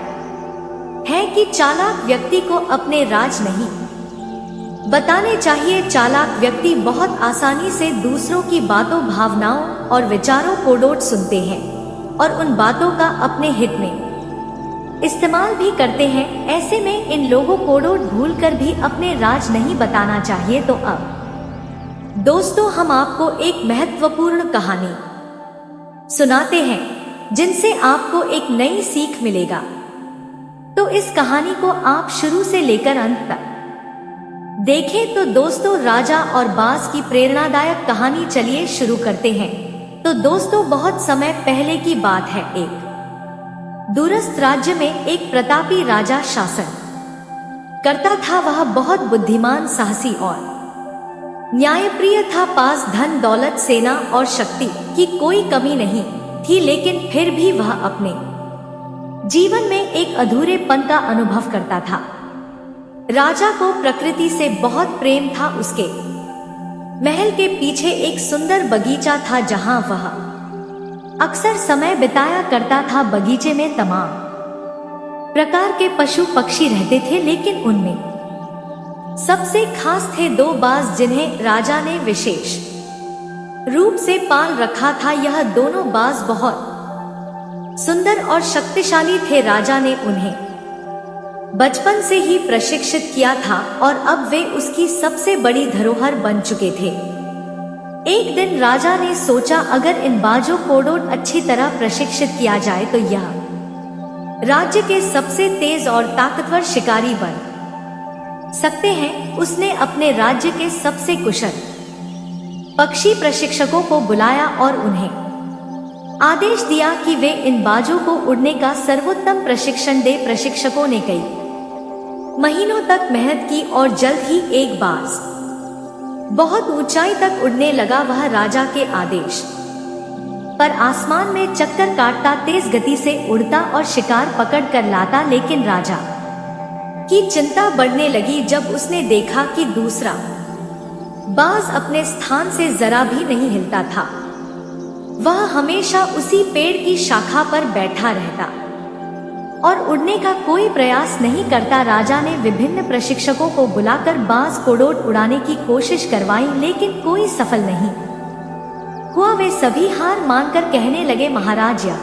है कि चालाक व्यक्ति को अपने राज नहीं बताने चाहिए। चालाक व्यक्ति बहुत आसानी से दूसरों की बातों, भावनाओं और विचारों को डोट सुनते हैं और उन बातों का अपने हित में इस्तेमाल भी करते हैं। ऐसे में इन लोगों को डोट भूलकर भी अपने राज नहीं बताना चाहिए। तो अब दोस्तों हम आपको एक महत्वपूर्ण कहानी सुनाते हैं जिनसे आपको एक नई सीख मिलेगा। तो इस कहानी को आप शुरू से लेकर अंत तक देखें तो दोस्तों राजा और बाज की प्रेरणादायक कहानी चलिए शुरू करते हैं। तो दोस्तों बहुत समय पहले की बात है, एक दूरस्थ राज्य में एक प्रतापी राजा शासन करता था। वह बहुत बुद्धिमान, साहसी और न्यायप्रिय था। पास धन दौलत, सेना और शक्ति की कोई कमी नहीं थी, लेकिन फिर भी वह अपने जीवन में एक अधूरेपन का अनुभव करता था। राजा को प्रकृति से बहुत प्रेम था। उसके महल के पीछे एक सुंदर बगीचा था जहां वह अक्सर समय बिताया करता था। बगीचे में तमाम प्रकार के पशु पक्षी रहते थे, लेकिन उनमें सबसे खास थे दो बाज जिन्हें राजा ने विशेष रूप से पाल रखा था। यह दोनों बाज बहुत सुंदर और शक्तिशाली थे। राजा ने उन्हें बचपन से ही प्रशिक्षित किया था और अब वे उसकी सबसे बड़ी धरोहर बन चुके थे। एक दिन राजा ने सोचा, अगर इन बाजों को अच्छी तरह प्रशिक्षित किया जाए तो यह राज्य के सबसे तेज और ताकतवर शिकारी बन सकते हैं। उसने अपने राज्य के सबसे कुशल पक्षी प्रशिक्षकों को बुलाया और उन्हें आदेश दिया कि वे इन बाजों को उड़ने का सर्वोत्तम प्रशिक्षण दे। प्रशिक्षकों ने कई महीनों तक मेहनत की और जल्द ही एक बाज बहुत ऊंचाई तक उड़ने लगा। वह राजा के आदेश पर आसमान में चक्कर काटता, तेज गति से उड़ता और शिकार पकड़ कर लाता। लेकिन राजा की चिंता बढ़ने लगी जब उसने देखा कि दूसरा बाज अपने स्थान से जरा भी नहीं हिलता था। वह हमेशा उसी पेड़ की शाखा पर बैठा रहता और उड़ने का कोई प्रयास नहीं करता। राजा ने विभिन्न प्रशिक्षकों को बुलाकर बाज को उड़ाने की कोशिश करवाई, लेकिन कोई सफल नहीं हुआ। वे सभी हार मानकर कहने लगे, महाराज, यह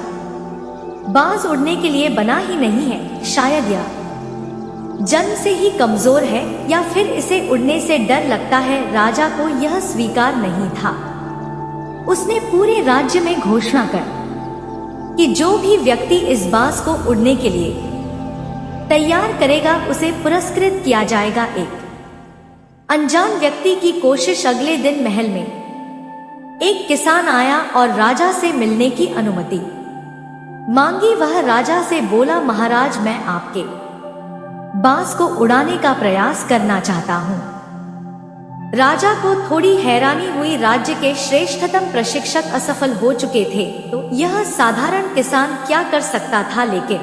बाज उड़ने के लिए बना ही नहीं है। शायद यह जन्म से ही कमजोर है या फिर इसे उड़ने से डर लगता है। राजा को यह स्वीकार नहीं था। उसने पूरे राज्य में घोषणा कर कि जो भी व्यक्ति इस बाज को उड़ने के लिए तैयार करेगा उसे पुरस्कृत किया जाएगा। एक अनजान व्यक्ति की कोशिश। अगले दिन महल में एक किसान आया और राजा से मिलने की अनुमति मांगी। वह राजा से बोला, महाराज, मैं आपके बाज को उड़ाने का प्रयास करना चाहता हूँ। राजा को थोड़ी हैरानी हुई। राज्य के श्रेष्ठतम प्रशिक्षक असफल हो चुके थे तो यह साधारण किसान क्या कर सकता था, लेकिन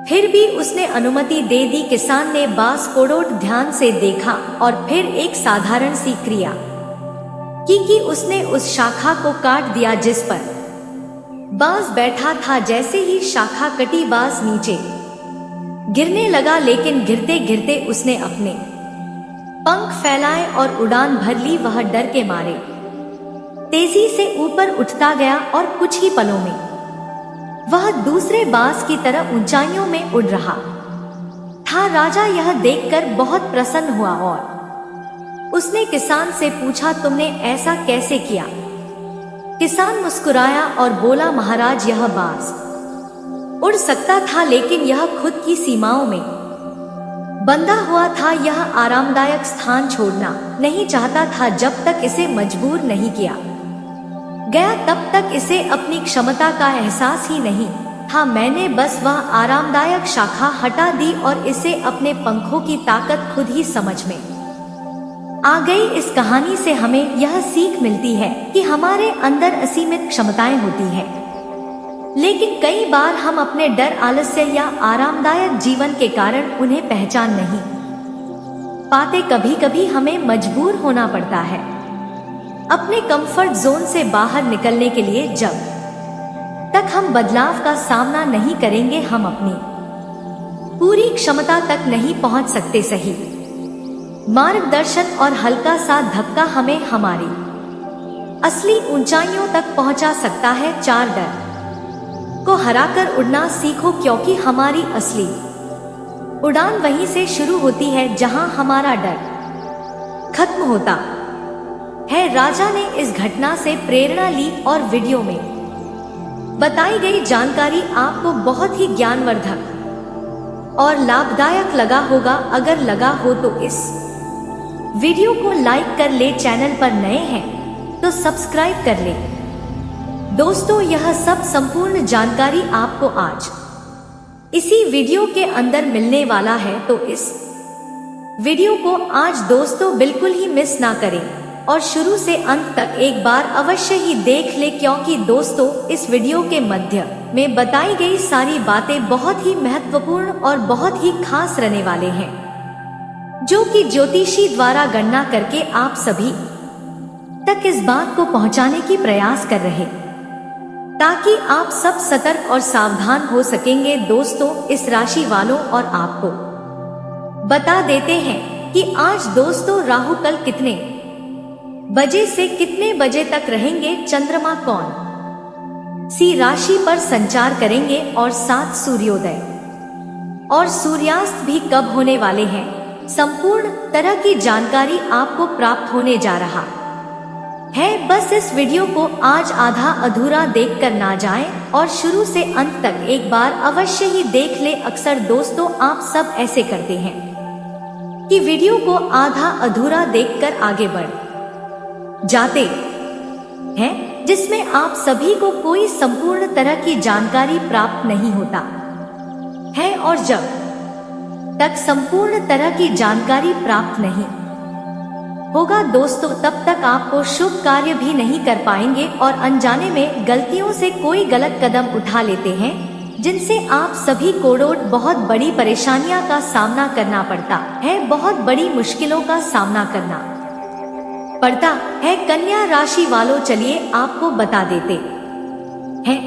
फिर भी उसने अनुमति दे दी। किसान ने बाज को ध्यान से देखा और फिर एक साधारण सी क्रिया की उसने उस शाखा को काट दिया जिस पर बाज बैठा था। जैसे ही शाखा कटी, बाज नीचे गिरने लगा, लेकिन गिरते गिरते उसने अपने पंख फैलाए और उड़ान भर ली। वह डर के मारे तेजी से ऊपर उठता गया और कुछ ही पलों में वह दूसरे बाज की तरह ऊंचाइयों में उड़ रहा था। राजा यह देखकर बहुत प्रसन्न हुआ और उसने किसान से पूछा, तुमने ऐसा कैसे किया? किसान मुस्कुराया और बोला, महाराज, यह बाज उड़ सकता था लेकिन यह खुद की सीमाओं में बंधा हुआ था। यह आरामदायक स्थान छोड़ना नहीं चाहता था। जब तक इसे मजबूर नहीं किया गया तब तक इसे अपनी क्षमता का एहसास ही नहीं था। मैंने बस वह आरामदायक शाखा हटा दी और इसे अपने पंखों की ताकत खुद ही समझ में आ गई। इस कहानी से हमें यह सीख मिलती है कि हमारे अंदर असीमित क्षमताएं होती हैं, लेकिन कई बार हम अपने डर, आलस्य या आरामदायक जीवन के कारण उन्हें पहचान नहीं पाते। कभी कभी हमें मजबूर होना पड़ता है अपने कंफर्ट जोन से बाहर निकलने के लिए। जब तक हम बदलाव का सामना नहीं करेंगे, हम अपनी पूरी क्षमता तक नहीं पहुंच सकते। सही मार्गदर्शन और हल्का सा धक्का हमें हमारी असली ऊंचाइयों तक पहुंचा सकता है। 4 डर को हराकर उड़ना सीखो, क्योंकि हमारी असली उड़ान वहीं से शुरू होती है जहां हमारा डर खत्म होता है। राजा ने इस घटना से प्रेरणा ली और वीडियो में बताई गई जानकारी आपको बहुत ही ज्ञानवर्धक और लाभदायक लगा होगा। अगर लगा हो तो इस वीडियो को लाइक कर ले, चैनल पर नए हैं तो सब्सक्राइब कर ले। दोस्तों, यह सब संपूर्ण जानकारी आपको आज इसी वीडियो के अंदर मिलने वाला है, तो इस वीडियो को आज दोस्तों बिल्कुल ही मिस ना करें और शुरू से अंत तक एक बार अवश्य ही देख ले, क्योंकि दोस्तों इस वीडियो के मध्य में बताई गई सारी बातें बहुत ही महत्वपूर्ण और बहुत ही खास रहने वाले हैं, जो कि ज्योतिषी द्वारा गणना करके आप सभी तक इस बात को पहुंचाने की प्रयास कर रहे, ताकि आप सब सतर्क और सावधान हो सकेंगे। दोस्तों, इस राशि वालों और आपको बता देते हैं कि आज दोस्तों राहु कल कितने बजे से कितने बजे तक रहेंगे, चंद्रमा कौन सी राशि पर संचार करेंगे और साथ सूर्योदय और सूर्यास्त भी कब होने वाले हैं, संपूर्ण तरह की जानकारी आपको प्राप्त होने जा रहा है। बस इस वीडियो को आज आधा अधूरा देखकर ना जाएं और शुरू से अंत तक एक बार अवश्य ही देख ले। अक्सर दोस्तों आप सब ऐसे करते हैं कि वीडियो को आधा अधूरा देखकर आगे बढ़ जाते हैं, जिसमें आप सभी को कोई संपूर्ण तरह की जानकारी प्राप्त नहीं होता है, और जब तक संपूर्ण तरह की जानकारी प्राप्त नहीं होगा दोस्तों, तब तक आपको शुभ कार्य भी नहीं कर पाएंगे और अनजाने में गलतियों से कोई गलत कदम उठा लेते हैं, जिनसे आप सभी को बहुत बड़ी परेशानियां का सामना करना पड़ता है, बहुत बड़ी मुश्किलों का सामना करना पड़ता है। कन्या राशि वालों, चलिए आपको बता देते हैं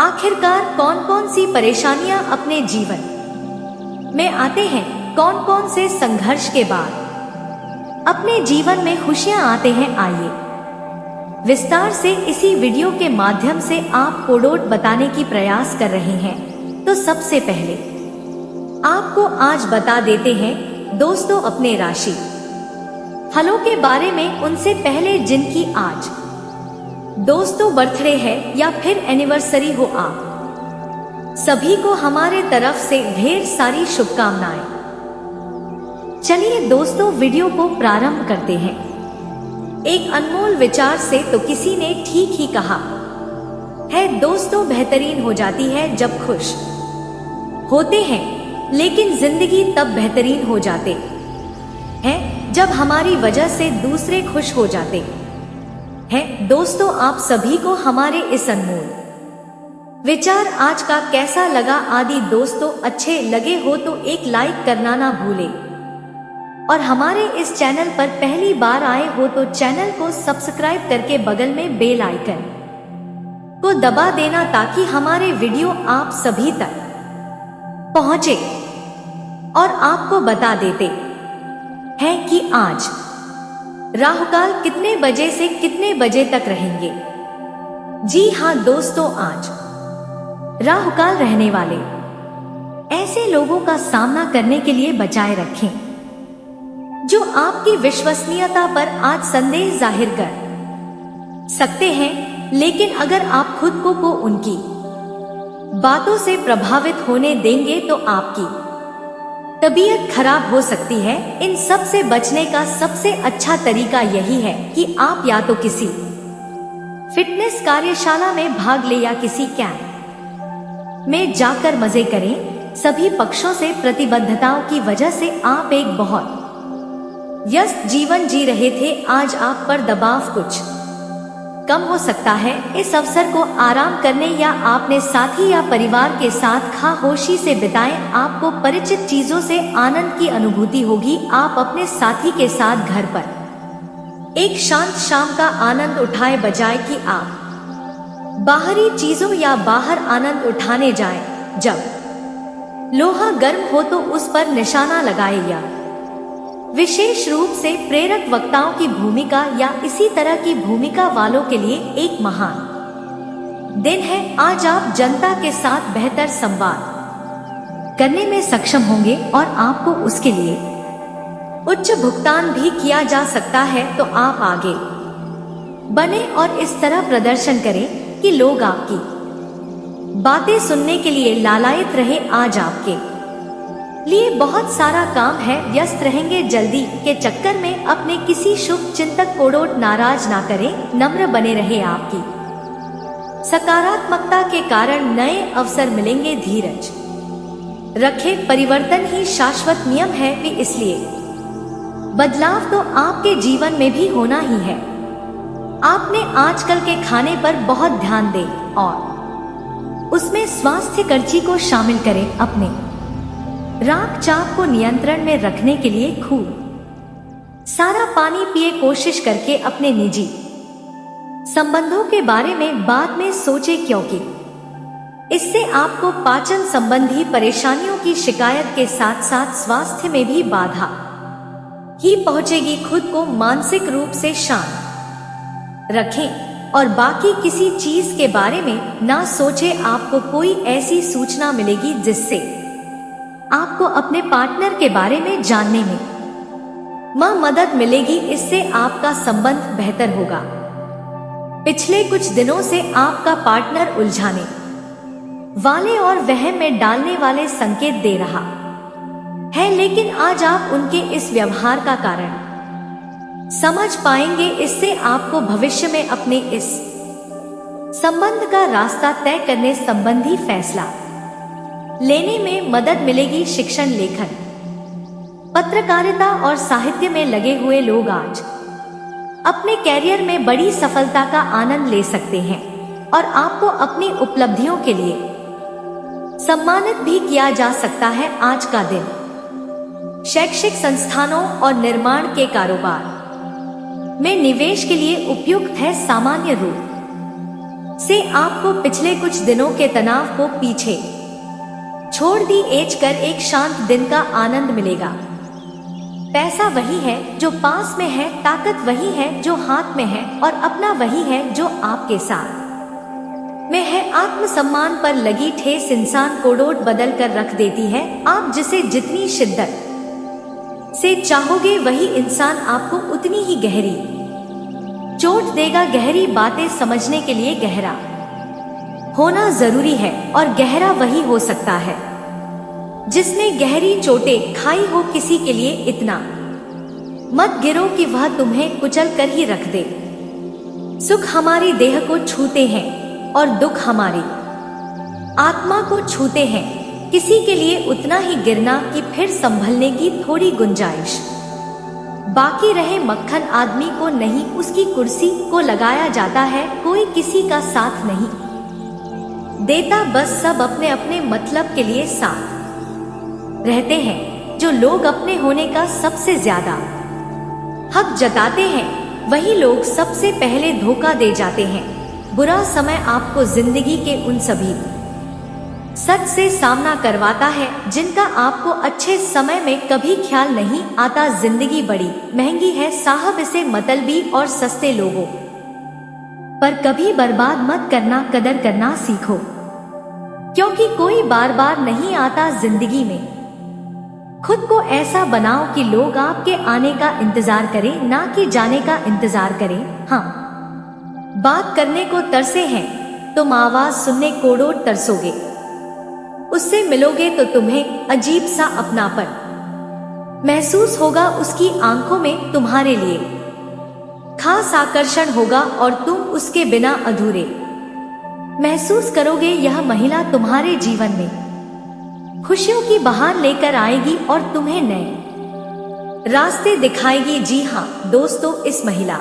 आखिरकार कौन कौन सी परेशानियां अपने जीवन में आते हैं, कौन कौन से संघर्ष के बाद अपने जीवन में खुशियां आते हैं। आइए विस्तार से इसी वीडियो के माध्यम से आपको बताने की प्रयास कर रहे हैं। तो सबसे पहले आपको आज बता देते हैं दोस्तों अपने राशि फलों के बारे में। उनसे पहले जिनकी आज दोस्तों बर्थडे है या फिर एनिवर्सरी हो, आप सभी को हमारे तरफ से ढेर सारी शुभकामनाएं। चलिए दोस्तों वीडियो को प्रारंभ करते हैं एक अनमोल विचार से। तो किसी ने ठीक ही कहा है दोस्तों, बेहतरीन हो जाती है जब खुश होते हैं, लेकिन जिंदगी तब बेहतरीन हो जाते हैं जब हमारी वजह से दूसरे खुश हो जाते हैं। दोस्तों, आप सभी को हमारे इस अनमोल विचार आज का कैसा लगा आदि दोस्तों अच्छे लगे हो तो एक लाइक करना ना भूले, और हमारे इस चैनल पर पहली बार आए हो तो चैनल को सब्सक्राइब करके बगल में बेल आइकन को दबा देना, ताकि हमारे वीडियो आप सभी तक पहुंचे। और आपको बता देते हैं कि आज राहुकाल कितने बजे से कितने बजे तक रहेंगे। जी हाँ दोस्तों, आज राहुकाल रहने वाले ऐसे लोगों का सामना करने के लिए बचाए रखें जो आपकी विश्वसनीयता पर आज संदेह जाहिर कर सकते हैं, लेकिन अगर आप खुद को उनकी बातों से प्रभावित होने देंगे तो आपकी तबीयत खराब हो सकती है। इन सब से बचने का सबसे अच्छा तरीका यही है कि आप या तो किसी फिटनेस कार्यशाला में भाग ले या किसी कैंप में जाकर मजे करें। सभी पक्षों से प्रतिबद्धताओं की वजह से आप एक बहुत व्यस्त जीवन जी रहे थे, आज आप पर दबाव कुछ कम हो सकता है। इस अवसर को आराम करने या अपने साथी या परिवार के साथ खामोशी से बिताएं। आपको परिचित चीजों से आनंद की अनुभूति होगी। आप अपने साथी के साथ घर पर एक शांत शाम का आनंद उठाए, बजाय कि आप बाहरी चीजों या बाहर आनंद उठाने जाएं। जब लोहा गर्म हो तो उस पर निशाना लगाए, या विशेष रूप से प्रेरक वक्ताओं की भूमिका या इसी तरह की भूमिका वालों के लिए एक महान दिन है। आज आप जनता के साथ बेहतर संवाद करने में सक्षम होंगे और आपको उसके लिए उच्च भुगतान भी किया जा सकता है। तो आप आगे बने और इस तरह प्रदर्शन करें कि लोग आपकी बातें सुनने के लिए लालायित रहे। आज आपके लिए बहुत सारा काम है, व्यस्त रहेंगे। जल्दी के चक्कर में अपने किसी शुभ चिंतक को नाराज ना करें, नम्र बने रहे। आपकी सकारात्मकता के कारण नए अवसर मिलेंगे। धीरज रखें, परिवर्तन ही शाश्वत नियम है, भी इसलिए बदलाव तो आपके जीवन में भी होना ही है। आपने आजकल के खाने पर बहुत ध्यान दें और उसमें स्वास्थ्य कर्ची को शामिल करें। अपने राग चाप को नियंत्रण में रखने के लिए खूब सारा पानी पिए। कोशिश करके अपने निजी संबंधों के बारे में बाद में सोचे, क्योंकि इससे आपको पाचन संबंधी परेशानियों की शिकायत के साथ साथ स्वास्थ्य में भी बाधा ही पहुंचेगी। खुद को मानसिक रूप से शांत रखें और बाकी किसी चीज के बारे में ना सोचे। आपको कोई ऐसी सूचना मिलेगी जिससे आपको अपने पार्टनर के बारे में जानने में मदद मिलेगी। इससे आपका संबंध बेहतर होगा। पिछले कुछ दिनों से आपका पार्टनर उलझाने वाले और वहम में डालने वाले संकेत दे रहा है, लेकिन आज आप उनके इस व्यवहार का कारण समझ पाएंगे। इससे आपको भविष्य में अपने इस संबंध का रास्ता तय करने संबंधी फैसला लेने में मदद मिलेगी। शिक्षण, लेखन, पत्रकारिता और साहित्य में लगे हुए लोग आज अपने कैरियर में बड़ी सफलता का आनंद ले सकते हैं और आपको अपनी उपलब्धियों के लिए सम्मानित भी किया जा सकता है। आज का दिन शैक्षिक संस्थानों और निर्माण के कारोबार में निवेश के लिए उपयुक्त है। सामान्य रूप से आपको पिछले कुछ दिनों के तनाव को पीछे छोड़ कर एक शांत दिन का आनंद मिलेगा। पैसा वही है जो पास में है, ताकत वही है जो हाथ में है और अपना वही है जो आपके साथ में है। आत्मसम्मान पर लगी ठेस इंसान को बदल कर रख देती है। आप जिसे जितनी शिद्दत से चाहोगे वही इंसान आपको उतनी ही गहरी चोट देगा। गहरी बातें समझने के लिए गहरा होना जरूरी है और गहरा वही हो सकता है जिसने गहरी चोटें खाई हो। किसी के लिए इतना मत गिरो कि वह तुम्हें कुचल कर ही रख दे। सुख हमारी देह को छूते हैं और दुख हमारी आत्मा को छूते हैं। किसी के लिए उतना ही गिरना कि फिर संभलने की थोड़ी गुंजाइश बाकी रहे। मक्खन आदमी को नहीं, उसकी कुर्सी को लगाया जाता है। कोई किसी का साथ नहीं देता, बस सब अपने अपने मतलब के लिए साथ रहते हैं। जो लोग अपने होने का सबसे ज्यादा हक जताते हैं वही लोग सबसे पहले धोखा दे जाते हैं। बुरा समय आपको जिंदगी के उन सभी सच से सामना करवाता है जिनका आपको अच्छे समय में कभी ख्याल नहीं आता। जिंदगी बड़ी महंगी है साहब, इसे मतलबी और सस्ते लोगों पर कभी बर्बाद मत करना। कदर करना सीखो, क्योंकि कोई बार बार नहीं आता जिंदगी में। खुद को ऐसा बनाओ कि लोग आपके आने का इंतजार करें, ना कि जाने का इंतजार करें। हाँ, बात करने को तरसे हैं, तुम आवाज सुनने को तरसोगे। उससे मिलोगे तो तुम्हें अजीब सा अपनापन महसूस होगा। उसकी आंखों में तुम्हारे लिए खास आकर्षण होगा और तुम उसके बिना अधूरे महसूस करोगे। यह महिला तुम्हारे जीवन में खुशियों की बहार लेकर आएगी और तुम्हें नए रास्ते दिखाएगी। जी हाँ दोस्तों, इस महिला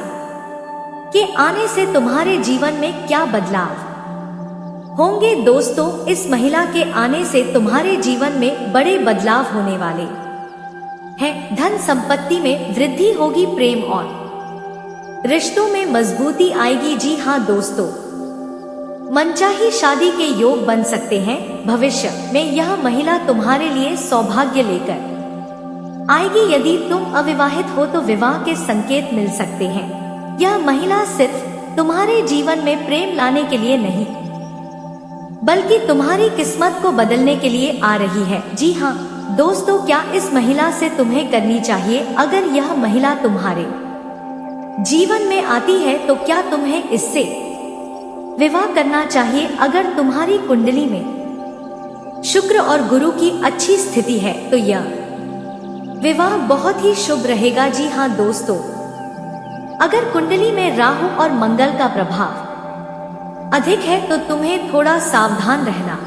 के आने से तुम्हारे जीवन में क्या बदलाव होंगे? दोस्तों, इस महिला के आने से तुम्हारे जीवन में बड़े बदलाव होने वाले हैं। धन संपत्ति में वृद्धि होगी, प्रेम और रिश्तों में मजबूती आएगी। जी हाँ दोस्तों, मनचाही शादी के योग बन सकते हैं। भविष्य में यह महिला तुम्हारे लिए सौभाग्य लेकर आएगी। यदि तुम अविवाहित हो तो विवाह के संकेत मिल सकते हैं। यह महिला सिर्फ तुम्हारे जीवन में प्रेम लाने के लिए नहीं, बल्कि तुम्हारी किस्मत को बदलने के लिए आ रही है। जी हाँ दोस्तों, क्या इस महिला से तुम्हें करनी चाहिए? अगर यह महिला तुम्हारे जीवन में आती है तो क्या तुम्हें इससे विवाह करना चाहिए? अगर तुम्हारी कुंडली में शुक्र और गुरु की अच्छी स्थिति है तो यह विवाह बहुत ही शुभ रहेगा। जी हाँ दोस्तों, अगर कुंडली में राहु और मंगल का प्रभाव अधिक है तो तुम्हें थोड़ा सावधान रहना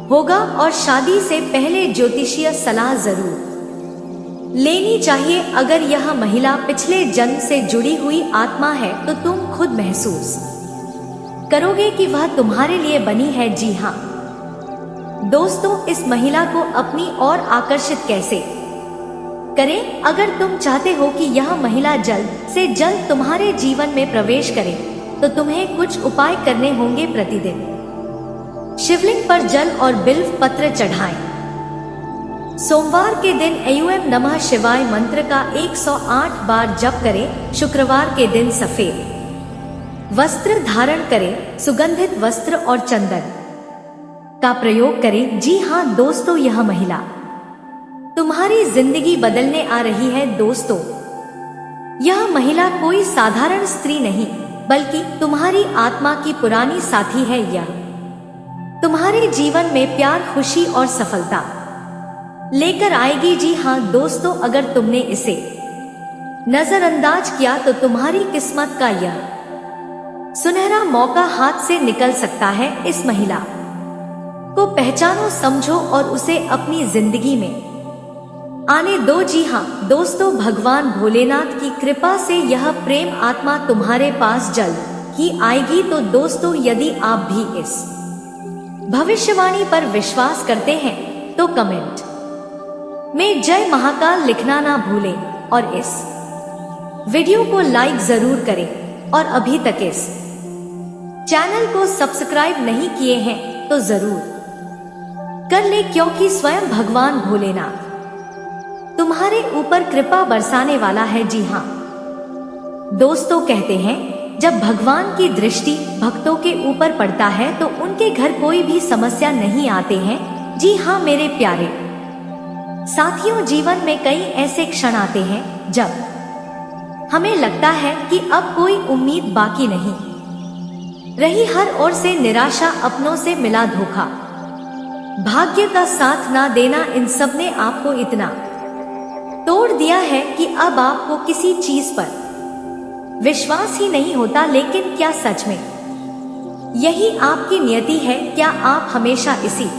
होगा और शादी से पहले ज्योतिषीय सलाह जरूर लेनी चाहिए। अगर यह महिला पिछले जन्म से जुड़ी हुई आत्मा है तो तुम खुद महसूस करोगे कि वह तुम्हारे लिए बनी है। जी हाँ दोस्तों, इस महिला को अपनी ओर आकर्षित कैसे करें? अगर तुम चाहते हो कि यह महिला जल्द से जल्द तुम्हारे जीवन में प्रवेश करे तो तुम्हें कुछ उपाय करने होंगे। प्रतिदिन शिवलिंग पर जल और बिल्व पत्र चढ़ाएं। सोमवार के दिन ऐं नमः शिवाय मंत्र का 108 बार जप करें। शुक्रवार के दिन सफेद वस्त्र धारण करें, सुगंधित वस्त्र और चंदन का प्रयोग करें। जी हाँ दोस्तों, यह महिला तुम्हारी जिंदगी बदलने आ रही है। दोस्तों, यह महिला कोई साधारण स्त्री नहीं बल्कि तुम्हारी आत्मा की पुरानी साथी है। यह तुम्हारे जीवन में प्यार, खुशी और सफलता लेकर आएगी। जी हाँ दोस्तों, अगर तुमने इसे नजरअंदाज किया तो तुम्हारी किस्मत का यह सुनहरा मौका हाथ से निकल सकता है। इस महिला को पहचानो, समझो और उसे अपनी जिंदगी में आने दो। जी हाँ दोस्तों, भगवान भोलेनाथ की कृपा से यह प्रेम आत्मा तुम्हारे पास जल्द ही आएगी। तो दोस्तों, यदि आप भी इस भविष्यवाणी पर विश्वास करते हैं तो कमेंट में जय महाकाल लिखना ना भूलें और इस वीडियो को लाइक जरूर करें। और अभी तक इस चैनल को सब्सक्राइब नहीं किए हैं तो जरूर कर ले, क्योंकि स्वयं भगवान भोलेनाथ तुम्हारे ऊपर कृपा बरसाने वाला है। जी हाँ दोस्तों, कहते हैं जब भगवान की दृष्टि भक्तों के ऊपर पड़ता है तो उनके घर कोई भी समस्या नहीं आते हैं। जी हाँ मेरे प्यारे साथियों, जीवन में कई ऐसे क्षण आते हैं जब हमें लगता है कि अब कोई उम्मीद बाकी नहीं रही। हर ओर से निराशा, अपनों से मिला धोखा, भाग्य का साथ ना देना, इन सब ने आपको इतना तोड़ दिया है कि अब आपको किसी चीज पर विश्वास ही नहीं होता। लेकिन क्या सच में यही आपकी नियति है? क्या आप हमेशा इसी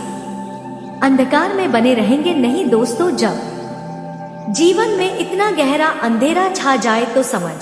अंधकार में बने रहेंगे? नहीं दोस्तों, जब जीवन में इतना गहरा अंधेरा छा जाए तो समझ